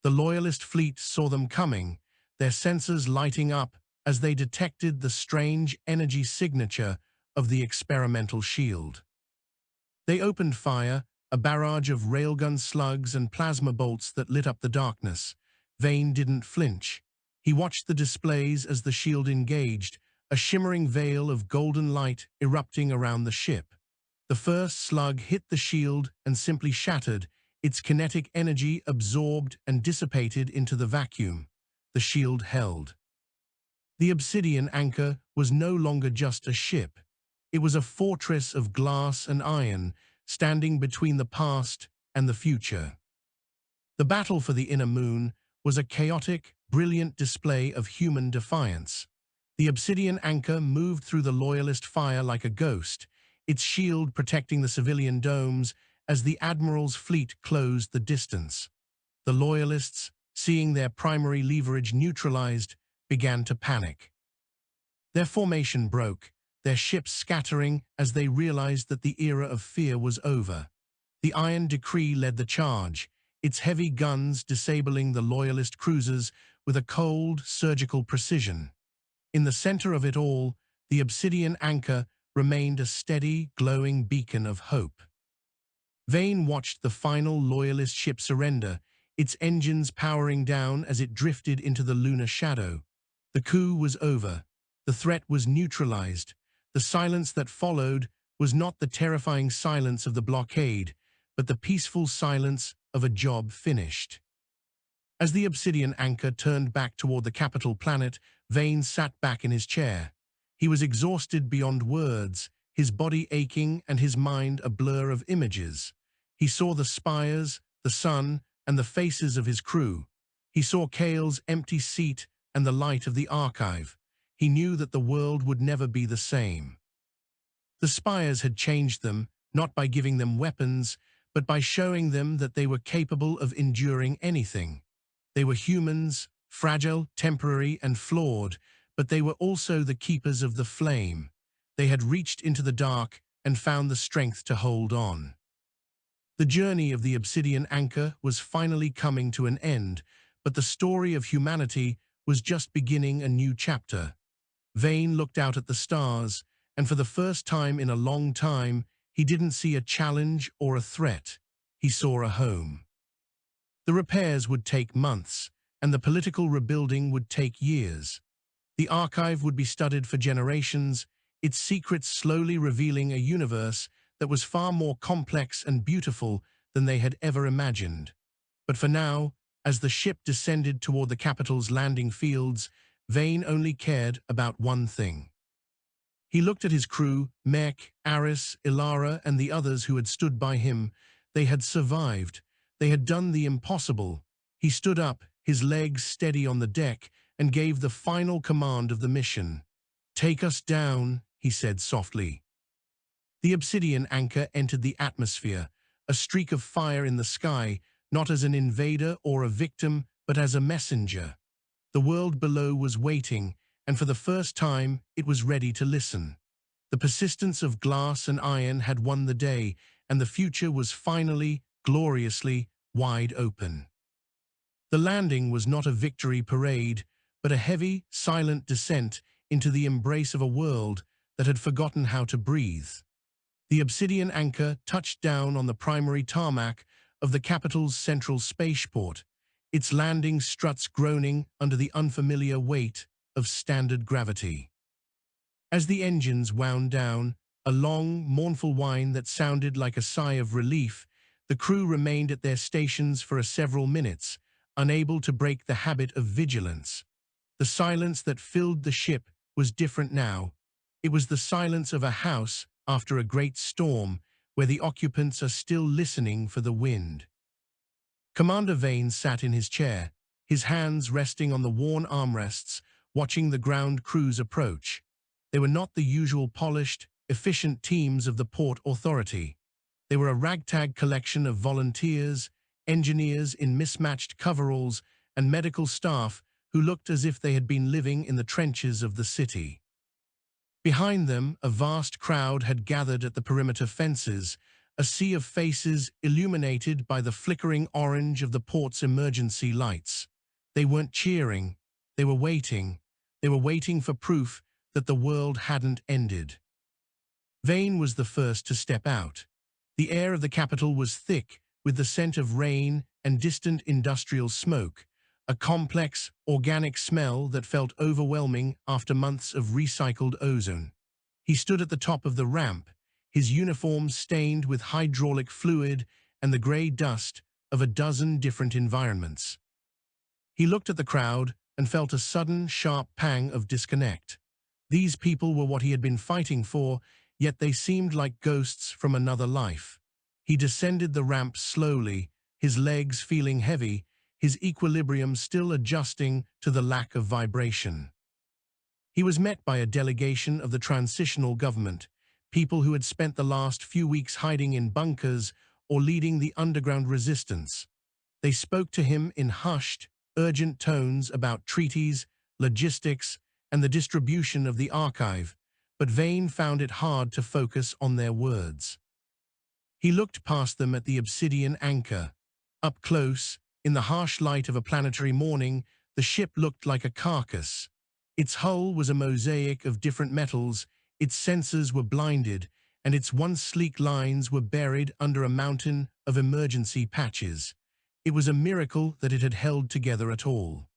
The Loyalist fleet saw them coming, their sensors lighting up as they detected the strange energy signature of the experimental shield. They opened fire, a barrage of railgun slugs and plasma bolts that lit up the darkness. Vane didn't flinch. He watched the displays as the shield engaged, a shimmering veil of golden light erupting around the ship. The first slug hit the shield and simply shattered, its kinetic energy absorbed and dissipated into the vacuum. The shield held. The Obsidian Anchor was no longer just a ship. It was a fortress of glass and iron, standing between the past and the future. The battle for the Inner Moon was a chaotic, brilliant display of human defiance. The Obsidian Anchor moved through the Loyalist fire like a ghost, its shield protecting the civilian domes as the Admiral's fleet closed the distance. The Loyalists, seeing their primary leverage neutralized, began to panic. Their formation broke, their ships scattering as they realized that the era of fear was over. The Iron Decree led the charge, its heavy guns disabling the Loyalist cruisers with a cold, surgical precision. In the center of it all, the Obsidian Anchor remained a steady, glowing beacon of hope. Vane watched the final Loyalist ship surrender, its engines powering down as it drifted into the lunar shadow. The coup was over. The threat was neutralized. The silence that followed was not the terrifying silence of the blockade, but the peaceful silence of a job finished. As the Obsidian Anchor turned back toward the capital planet, Vane sat back in his chair. He was exhausted beyond words, his body aching and his mind a blur of images. He saw the spires, the sun, and the faces of his crew. He saw Kale's empty seat and the light of the archive. He knew that the world would never be the same. The Spires had changed them, not by giving them weapons, but by showing them that they were capable of enduring anything. They were humans, fragile, temporary, and flawed, but they were also the keepers of the flame. They had reached into the dark and found the strength to hold on. The journey of the Obsidian Anchor was finally coming to an end, but the story of humanity was just beginning a new chapter. Vane looked out at the stars, and for the first time in a long time, he didn't see a challenge or a threat. He saw a home. The repairs would take months, and the political rebuilding would take years. The archive would be studied for generations, its secrets slowly revealing a universe that was far more complex and beautiful than they had ever imagined. But for now, as the ship descended toward the capital's landing fields, Vane only cared about one thing. He looked at his crew, Mek, Aris, Ilara, and the others who had stood by him. They had survived. They had done the impossible. He stood up, his legs steady on the deck, and gave the final command of the mission. "Take us down," he said softly. The Obsidian Anchor entered the atmosphere, a streak of fire in the sky, not as an invader or a victim, but as a messenger. The world below was waiting, and for the first time, it was ready to listen. The persistence of glass and iron had won the day, and the future was finally, gloriously, wide open. The landing was not a victory parade, but a heavy, silent descent into the embrace of a world that had forgotten how to breathe. The Obsidian Anchor touched down on the primary tarmac of the capital's central spaceport, its landing struts groaning under the unfamiliar weight of standard gravity. As the engines wound down, a long, mournful whine that sounded like a sigh of relief, the crew remained at their stations for several minutes, unable to break the habit of vigilance. The silence that filled the ship was different now. It was the silence of a house after a great storm, where the occupants are still listening for the wind. Commander Vane sat in his chair, his hands resting on the worn armrests, watching the ground crews approach. They were not the usual polished, efficient teams of the Port Authority. They were a ragtag collection of volunteers, engineers in mismatched coveralls, and medical staff who looked as if they had been living in the trenches of the city. Behind them, a vast crowd had gathered at the perimeter fences, a sea of faces illuminated by the flickering orange of the port's emergency lights. They weren't cheering. They were waiting. They were waiting for proof that the world hadn't ended. Vane was the first to step out. The air of the capital was thick with the scent of rain and distant industrial smoke, a complex, organic smell that felt overwhelming after months of recycled ozone. He stood at the top of the ramp, his uniform stained with hydraulic fluid and the gray dust of a dozen different environments. He looked at the crowd and felt a sudden, sharp pang of disconnect. These people were what he had been fighting for, yet they seemed like ghosts from another life. He descended the ramp slowly, his legs feeling heavy, his equilibrium still adjusting to the lack of vibration. He was met by a delegation of the transitional government, people who had spent the last few weeks hiding in bunkers or leading the underground resistance. They spoke to him in hushed, urgent tones about treaties, logistics, and the distribution of the archive, but Vane found it hard to focus on their words. He looked past them at the Obsidian Anchor. Up close, in the harsh light of a planetary morning, the ship looked like a carcass. Its hull was a mosaic of different metals, its sensors were blinded, and its once sleek lines were buried under a mountain of emergency patches. It was a miracle that it had held together at all.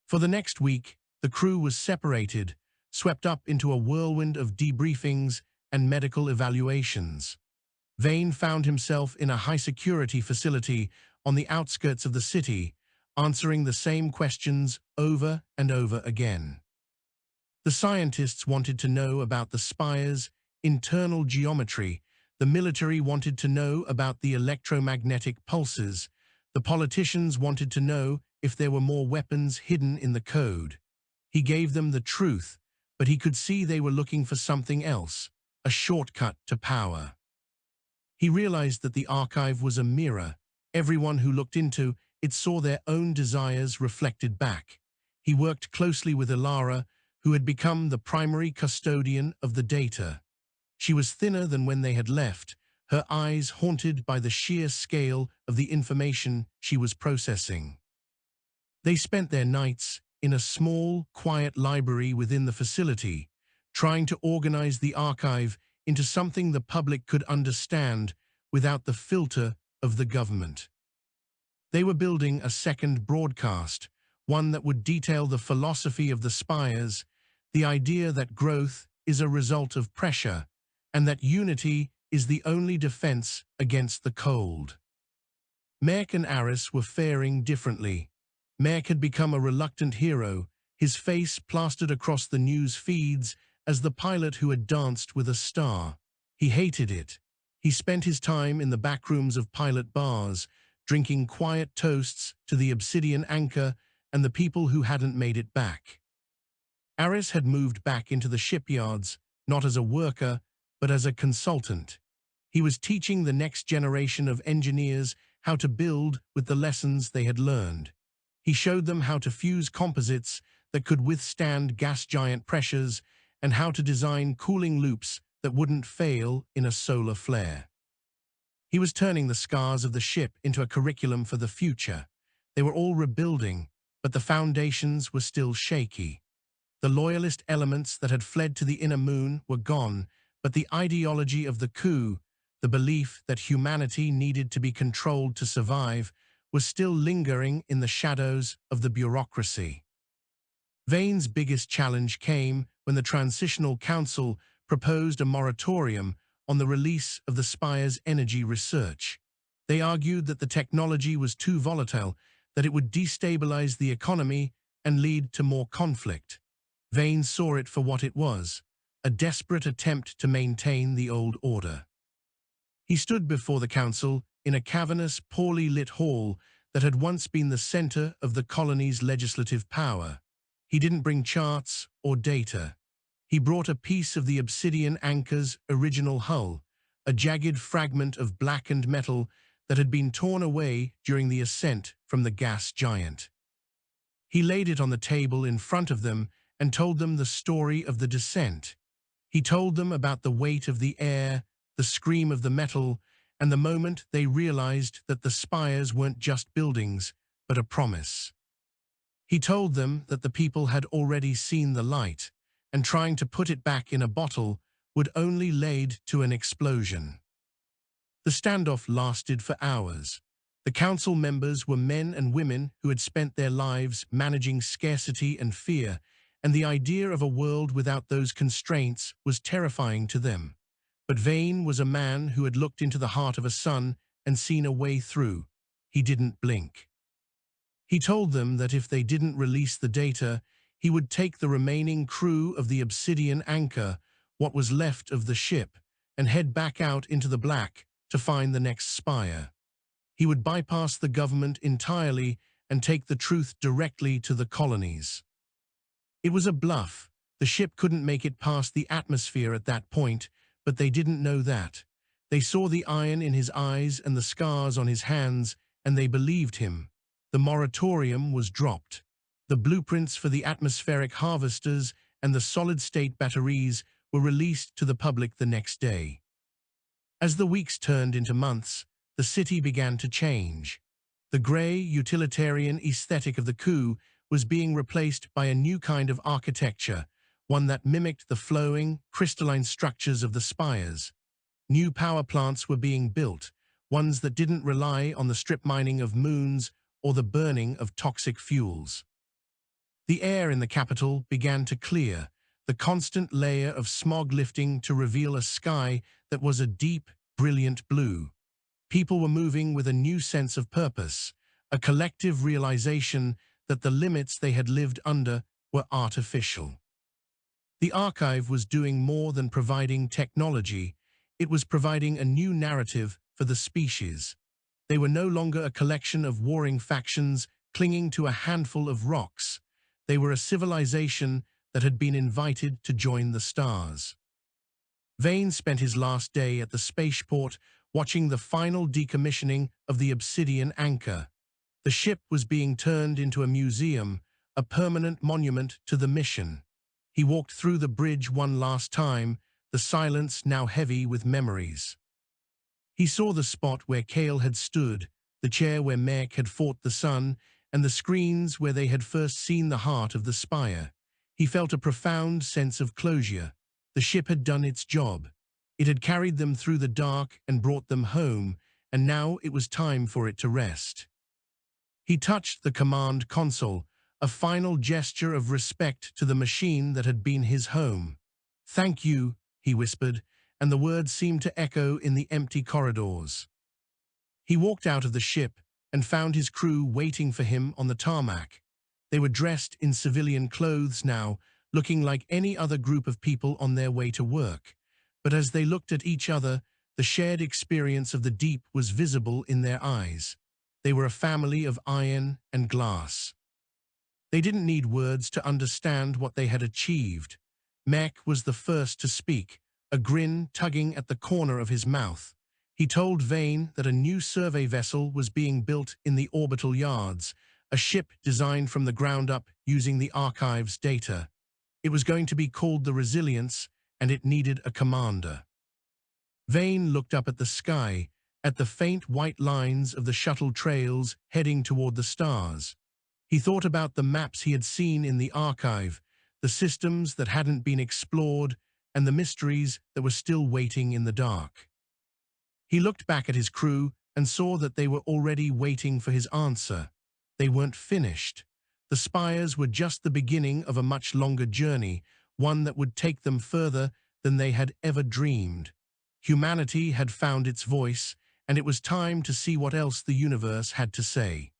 For the next week, the crew was separated, swept up into a whirlwind of debriefings and medical evaluations. Vane found himself in a high-security facility on the outskirts of the city, answering the same questions over and over again. The scientists wanted to know about the Spires' internal geometry, the military wanted to know about the electromagnetic pulses, the politicians wanted to know if there were more weapons hidden in the code. He gave them the truth, but he could see they were looking for something else, a shortcut to power. He realized that the archive was a mirror. Everyone who looked into it saw their own desires reflected back. He worked closely with Ilara, who had become the primary custodian of the data. She was thinner than when they had left, her eyes haunted by the sheer scale of the information she was processing. They spent their nights in a small, quiet library within the facility, trying to organize the archive into something the public could understand without the filter of the government. They were building a second broadcast, one that would detail the philosophy of the Spires, the idea that growth is a result of pressure, and that unity is the only defense against the cold. Merc and Aris were faring differently. Merc had become a reluctant hero, his face plastered across the news feeds as the pilot who had danced with a star. He hated it. He spent his time in the backrooms of pilot bars, drinking quiet toasts to the Obsidian Anchor and the people who hadn't made it back. Aris had moved back into the shipyards, not as a worker, but as a consultant. He was teaching the next generation of engineers how to build with the lessons they had learned. He showed them how to fuse composites that could withstand gas giant pressures and how to design cooling loops that wouldn't fail in a solar flare. He was turning the scars of the ship into a curriculum for the future. They were all rebuilding, but the foundations were still shaky. The loyalist elements that had fled to the inner moon were gone, but the ideology of the coup, the belief that humanity needed to be controlled to survive, was still lingering in the shadows of the bureaucracy. Vane's biggest challenge came when the Transitional Council proposed a moratorium on the release of the Spires' energy research. They argued that the technology was too volatile, that it would destabilize the economy and lead to more conflict. Vane saw it for what it was, a desperate attempt to maintain the old order. He stood before the council in a cavernous, poorly lit hall that had once been the center of the colony's legislative power. He didn't bring charts or data. He brought a piece of the Obsidian Anchor's original hull, a jagged fragment of blackened metal that had been torn away during the ascent from the gas giant. He laid it on the table in front of them and told them the story of the descent. He told them about the weight of the air, the scream of the metal, and the moment they realized that the spires weren't just buildings, but a promise. He told them that the people had already seen the light, and trying to put it back in a bottle would only lead to an explosion. The standoff lasted for hours. The council members were men and women who had spent their lives managing scarcity and fear, and the idea of a world without those constraints was terrifying to them. But Vane was a man who had looked into the heart of a sun and seen a way through. He didn't blink. He told them that if they didn't release the data, he would take the remaining crew of the Obsidian Anchor, what was left of the ship, and head back out into the black to find the next spire. He would bypass the government entirely and take the truth directly to the colonies. It was a bluff. The ship couldn't make it past the atmosphere at that point, but they didn't know that. They saw the iron in his eyes and the scars on his hands, and they believed him. The moratorium was dropped. The blueprints for the atmospheric harvesters and the solid-state batteries were released to the public the next day. As the weeks turned into months, the city began to change. The grey, utilitarian aesthetic of the coup was being replaced by a new kind of architecture, one that mimicked the flowing, crystalline structures of the spires. New power plants were being built, ones that didn't rely on the strip mining of moons or the burning of toxic fuels. The air in the capital began to clear, the constant layer of smog lifting to reveal a sky that was a deep, brilliant blue. People were moving with a new sense of purpose, a collective realization that the limits they had lived under were artificial. The archive was doing more than providing technology. It was providing a new narrative for the species. They were no longer a collection of warring factions clinging to a handful of rocks. They were a civilization that had been invited to join the stars. Vane spent his last day at the spaceport watching the final decommissioning of the Obsidian Anchor. The ship was being turned into a museum, a permanent monument to the mission. He walked through the bridge one last time, the silence now heavy with memories. He saw the spot where Kale had stood, the chair where Mech had fought the sun, and the screens where they had first seen the heart of the spire. He felt a profound sense of closure. The ship had done its job. It had carried them through the dark and brought them home, and now it was time for it to rest. He touched the command console, a final gesture of respect to the machine that had been his home. "Thank you," he whispered, and the words seemed to echo in the empty corridors. He walked out of the ship and found his crew waiting for him on the tarmac. They were dressed in civilian clothes now, looking like any other group of people on their way to work. But as they looked at each other, the shared experience of the deep was visible in their eyes. They were a family of iron and glass. They didn't need words to understand what they had achieved. Mech was the first to speak, a grin tugging at the corner of his mouth. He told Vane that a new survey vessel was being built in the orbital yards, a ship designed from the ground up using the archive's data. It was going to be called the Resilience, and it needed a commander. Vane looked up at the sky, at the faint white lines of the shuttle trails heading toward the stars. He thought about the maps he had seen in the archive, the systems that hadn't been explored, and the mysteries that were still waiting in the dark. He looked back at his crew and saw that they were already waiting for his answer. They weren't finished. The Spires were just the beginning of a much longer journey, one that would take them further than they had ever dreamed. Humanity had found its voice, and it was time to see what else the universe had to say.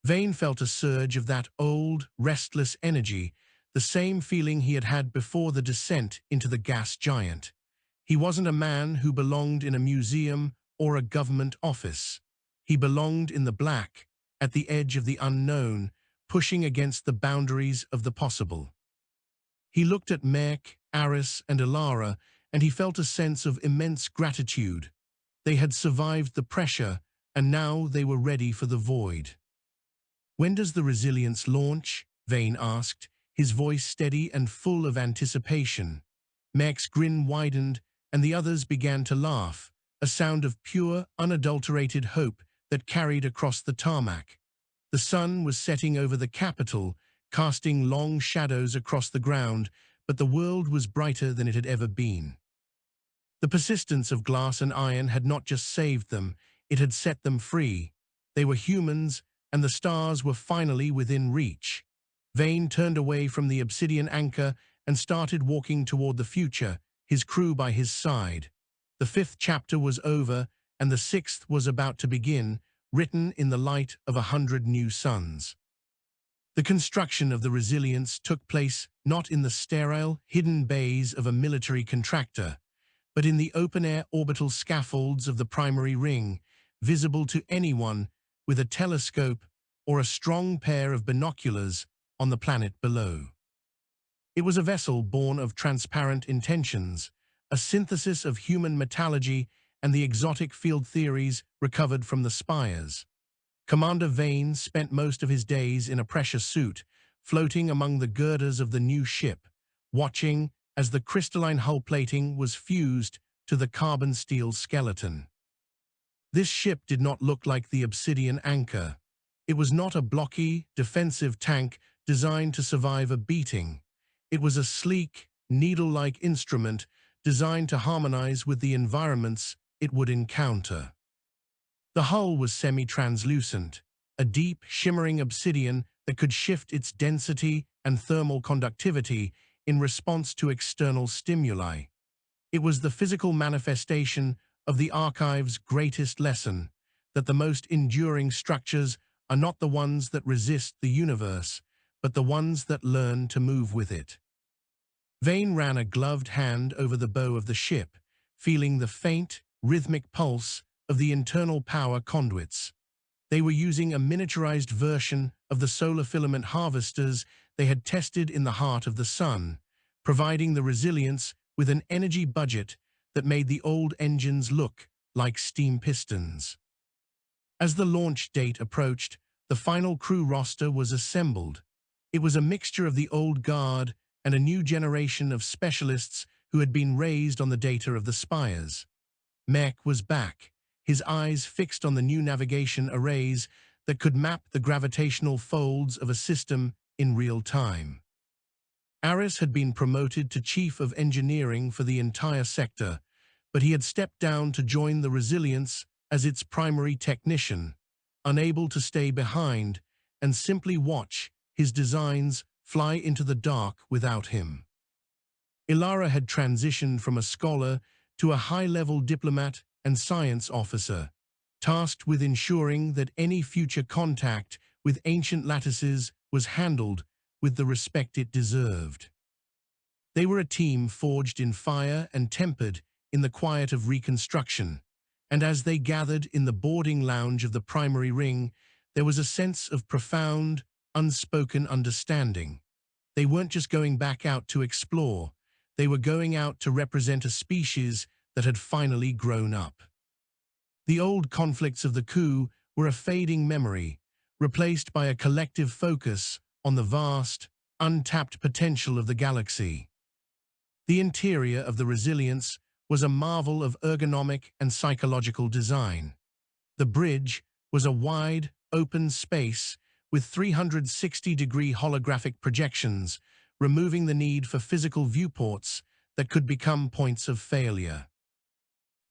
Vane felt a surge of that old, restless energy, the same feeling he had had before the descent into the gas giant. He wasn't a man who belonged in a museum or a government office. He belonged in the black, at the edge of the unknown, pushing against the boundaries of the possible. He looked at Mech, Aris, and Alara, and he felt a sense of immense gratitude. They had survived the pressure, and now they were ready for the void. "When does the Resilience launch?" Vane asked, his voice steady and full of anticipation. Mech's grin widened, and the others began to laugh, a sound of pure, unadulterated hope that carried across the tarmac. The sun was setting over the capital, casting long shadows across the ground, but the world was brighter than it had ever been. The persistence of glass and iron had not just saved them, it had set them free. They were humans, and the stars were finally within reach. Vane turned away from the Obsidian Anchor and started walking toward the future, his crew by his side. The 5th chapter was over, and the 6th was about to begin, written in the light of 100 new suns. The construction of the Resilience took place not in the sterile, hidden bays of a military contractor, but in the open-air orbital scaffolds of the primary ring, visible to anyone with a telescope or a strong pair of binoculars on the planet below. It was a vessel born of transparent intentions, a synthesis of human metallurgy and the exotic field theories recovered from the Spires. Commander Vane spent most of his days in a pressure suit, floating among the girders of the new ship, watching as the crystalline hull plating was fused to the carbon steel skeleton. This ship did not look like the Obsidian Anchor. It was not a blocky, defensive tank designed to survive a beating. It was a sleek, needle-like instrument designed to harmonize with the environments it would encounter. The hull was semi-translucent, a deep, shimmering obsidian that could shift its density and thermal conductivity in response to external stimuli. It was the physical manifestation of the archive's greatest lesson, that the most enduring structures are not the ones that resist the universe, but the ones that learn to move with it. Vane ran a gloved hand over the bow of the ship, feeling the faint, rhythmic pulse of the internal power conduits. They were using a miniaturized version of the solar filament harvesters they had tested in the heart of the sun, providing the resilience with an energy budget that made the old engines look like steam pistons. As the launch date approached, the final crew roster was assembled. It was a mixture of the old guard and a new generation of specialists who had been raised on the data of the Spires. Mech was back, his eyes fixed on the new navigation arrays that could map the gravitational folds of a system in real time. Aris had been promoted to Chief of Engineering for the entire sector, but he had stepped down to join the Resilience as its primary technician, unable to stay behind and simply watch his designs fly into the dark without him. Ilara had transitioned from a scholar to a high-level diplomat and science officer, tasked with ensuring that any future contact with ancient lattices was handled with the respect it deserved. They were a team forged in fire and tempered in the quiet of reconstruction, and as they gathered in the boarding lounge of the primary ring, there was a sense of profound, unspoken understanding. They weren't just going back out to explore, they were going out to represent a species that had finally grown up. The old conflicts of the coup were a fading memory, replaced by a collective focus on the vast, untapped potential of the galaxy. The interior of the Resilience was a marvel of ergonomic and psychological design. The bridge was a wide, open space with 360-degree holographic projections, removing the need for physical viewports that could become points of failure.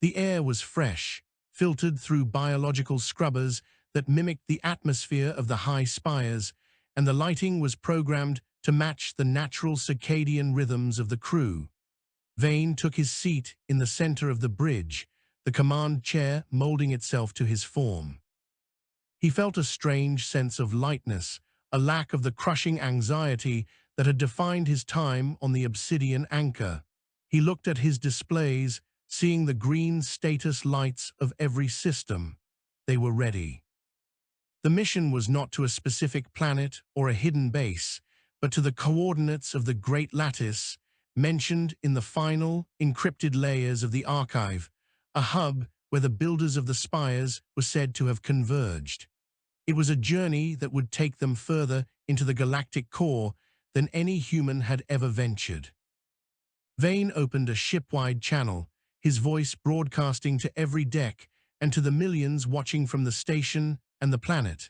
The air was fresh, filtered through biological scrubbers that mimicked the atmosphere of the high spires, and the lighting was programmed to match the natural circadian rhythms of the crew. Vane took his seat in the center of the bridge, the command chair molding itself to his form. He felt a strange sense of lightness, a lack of the crushing anxiety that had defined his time on the Obsidian Anchor. He looked at his displays, seeing the green status lights of every system. They were ready. The mission was not to a specific planet or a hidden base, but to the coordinates of the Great Lattice, mentioned in the final, encrypted layers of the archive, a hub where the builders of the Spires were said to have converged. It was a journey that would take them further into the galactic core than any human had ever ventured. Vane opened a ship-wide channel, his voice broadcasting to every deck and to the millions watching from the station and the planet.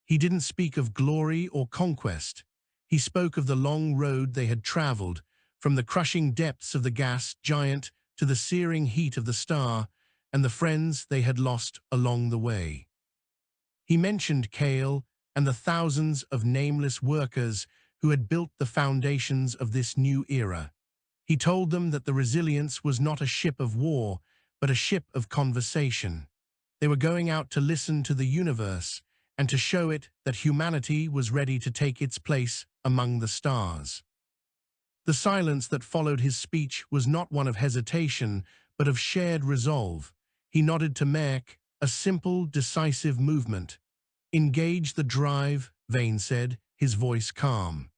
He didn't speak of glory or conquest. He spoke of the long road they had traveled, from the crushing depths of the gas giant to the searing heat of the star, and the friends they had lost along the way. He mentioned Kale and the thousands of nameless workers who had built the foundations of this new era. He told them that the Resilience was not a ship of war, but a ship of conversation. They were going out to listen to the universe and to show it that humanity was ready to take its place among the stars. The silence that followed his speech was not one of hesitation, but of shared resolve. He nodded to Mech, a simple, decisive movement. "Engage the drive," Vane said, his voice calm.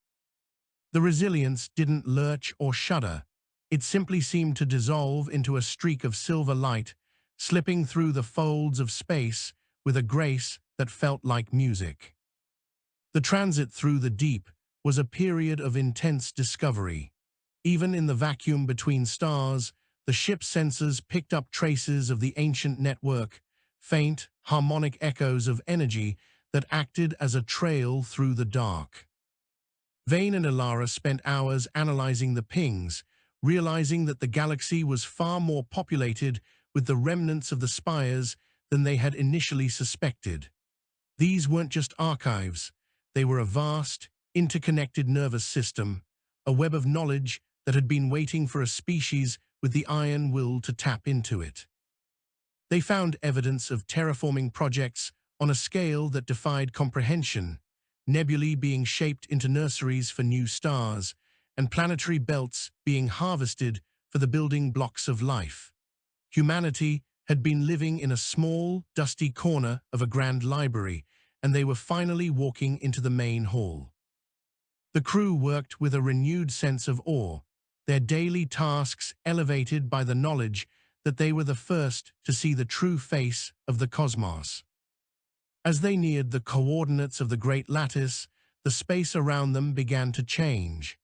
The Resilience didn't lurch or shudder. It simply seemed to dissolve into a streak of silver light, slipping through the folds of space with a grace that felt like music. The transit through the deep was a period of intense discovery. Even in the vacuum between stars, the ship's sensors picked up traces of the ancient network, faint, harmonic echoes of energy that acted as a trail through the dark. Vane and Ilara spent hours analyzing the pings, realizing that the galaxy was far more populated with the remnants of the Spires than they had initially suspected. These weren't just archives, they were a vast, interconnected nervous system, a web of knowledge that had been waiting for a species with the iron will to tap into it. They found evidence of terraforming projects on a scale that defied comprehension, nebulae being shaped into nurseries for new stars, and planetary belts being harvested for the building blocks of life. Humanity had been living in a small, dusty corner of a grand library, and they were finally walking into the main hall. The crew worked with a renewed sense of awe, their daily tasks elevated by the knowledge that they were the first to see the true face of the cosmos. As they neared the coordinates of the Great Lattice, the space around them began to change.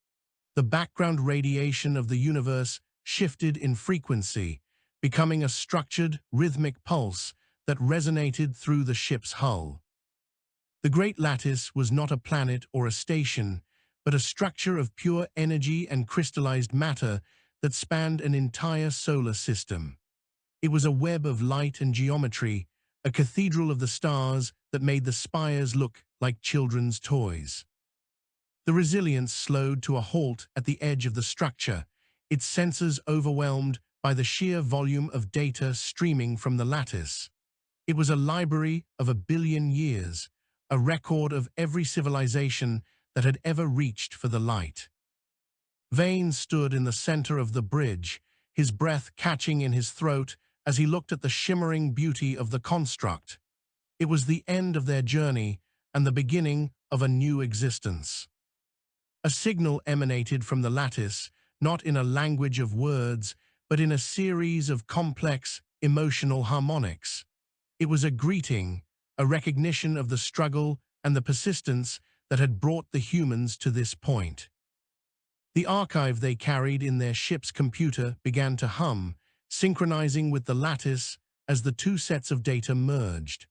The background radiation of the universe shifted in frequency, becoming a structured, rhythmic pulse that resonated through the ship's hull. The Great Lattice was not a planet or a station, but a structure of pure energy and crystallized matter that spanned an entire solar system. It was a web of light and geometry, a cathedral of the stars that made the spires look like children's toys. The Resilience slowed to a halt at the edge of the structure, its sensors overwhelmed by the sheer volume of data streaming from the lattice. It was a library of 1 billion years, a record of every civilization that had ever reached for the light. Vane stood in the center of the bridge, his breath catching in his throat as he looked at the shimmering beauty of the construct. It was the end of their journey and the beginning of a new existence. A signal emanated from the lattice, not in a language of words, but in a series of complex, emotional harmonics. It was a greeting, a recognition of the struggle and the persistence that had brought the humans to this point. The archive they carried in their ship's computer began to hum, synchronizing with the lattice as the two sets of data merged.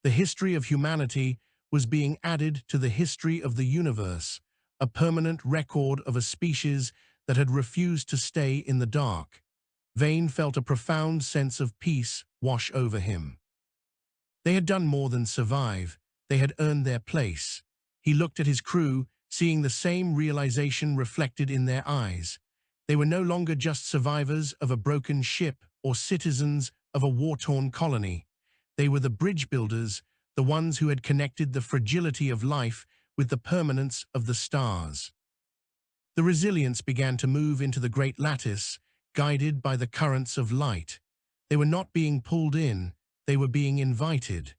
The history of humanity was being added to the history of the universe, a permanent record of a species that had refused to stay in the dark. Vane felt a profound sense of peace wash over him. They had done more than survive, they had earned their place. He looked at his crew, seeing the same realization reflected in their eyes. They were no longer just survivors of a broken ship or citizens of a war-torn colony. They were the bridge builders, the ones who had connected the fragility of life with the permanence of the stars. The Resilience began to move into the Great Lattice, guided by the currents of light. They were not being pulled in, they were being invited.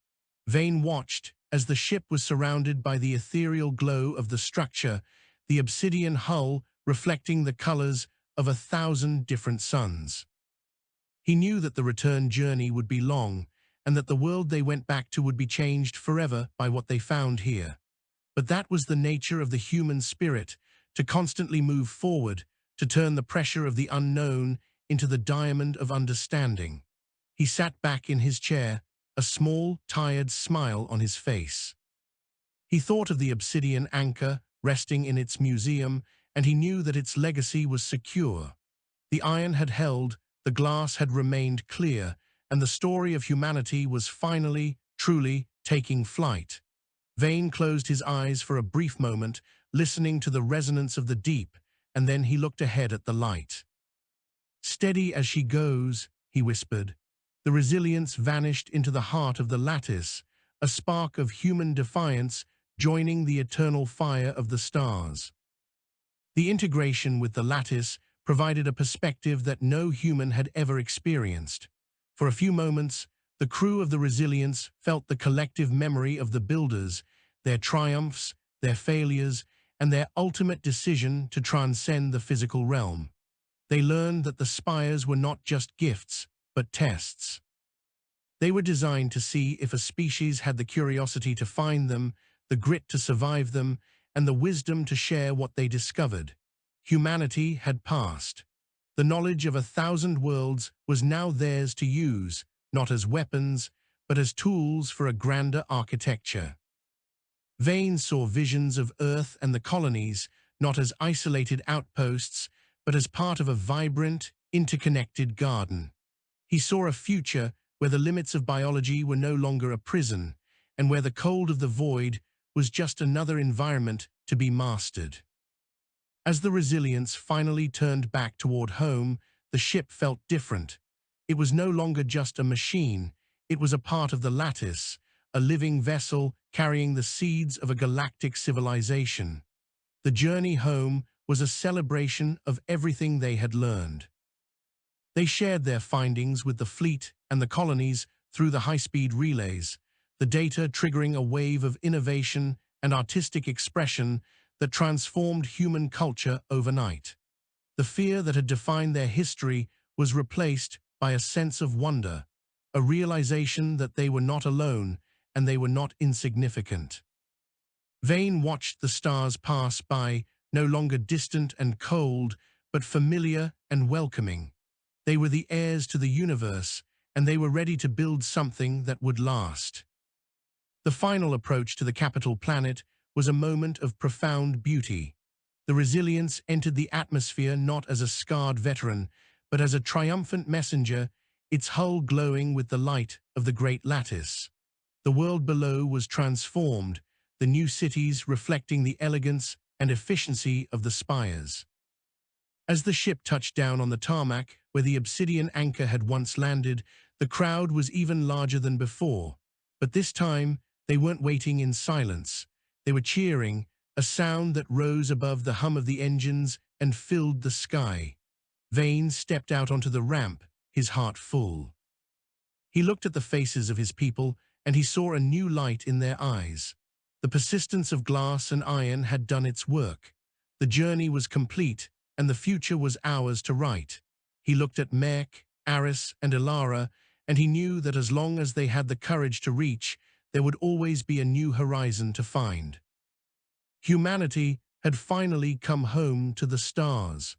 Vane watched as the ship was surrounded by the ethereal glow of the structure, the obsidian hull reflecting the colors of 1,000 different suns. He knew that the return journey would be long, and that the world they went back to would be changed forever by what they found here. But that was the nature of the human spirit, to constantly move forward, to turn the pressure of the unknown into the diamond of understanding. He sat back in his chair, a small, tired smile on his face. He thought of the Obsidian Anchor resting in its museum, and he knew that its legacy was secure. The iron had held, the glass had remained clear, and the story of humanity was finally, truly, taking flight. Vane closed his eyes for a brief moment, listening to the resonance of the deep, and then he looked ahead at the light. "Steady as she goes," he whispered. The Resilience vanished into the heart of the lattice, a spark of human defiance joining the eternal fire of the stars. The integration with the lattice provided a perspective that no human had ever experienced. For a few moments, the crew of the Resilience felt the collective memory of the builders, their triumphs, their failures, and their ultimate decision to transcend the physical realm. They learned that the Spires were not just gifts, but tests. They were designed to see if a species had the curiosity to find them, the grit to survive them, and the wisdom to share what they discovered. Humanity had passed. The knowledge of 1,000 worlds was now theirs to use, not as weapons, but as tools for a grander architecture. Vane saw visions of Earth and the colonies, not as isolated outposts, but as part of a vibrant, interconnected garden. He saw a future where the limits of biology were no longer a prison, and where the cold of the void was just another environment to be mastered. As the Resilience finally turned back toward home, the ship felt different. It was no longer just a machine, it was a part of the lattice, a living vessel carrying the seeds of a galactic civilization. The journey home was a celebration of everything they had learned. They shared their findings with the fleet and the colonies through the high-speed relays, the data triggering a wave of innovation and artistic expression that transformed human culture overnight. The fear that had defined their history was replaced by a sense of wonder, a realization that they were not alone and they were not insignificant. Vane watched the stars pass by, no longer distant and cold, but familiar and welcoming. They were the heirs to the universe, and they were ready to build something that would last. The final approach to the capital planet was a moment of profound beauty. The Resilience entered the atmosphere not as a scarred veteran, but as a triumphant messenger, its hull glowing with the light of the Great Lattice. The world below was transformed, the new cities reflecting the elegance and efficiency of the Spires. As the ship touched down on the tarmac, where the Obsidian Anchor had once landed, the crowd was even larger than before. But this time, they weren't waiting in silence. They were cheering, a sound that rose above the hum of the engines and filled the sky. Vane stepped out onto the ramp, his heart full. He looked at the faces of his people, and he saw a new light in their eyes. The persistence of glass and iron had done its work. The journey was complete, and the future was ours to write. He looked at Mek, Aris, and Ilara, and he knew that as long as they had the courage to reach, there would always be a new horizon to find. Humanity had finally come home to the stars.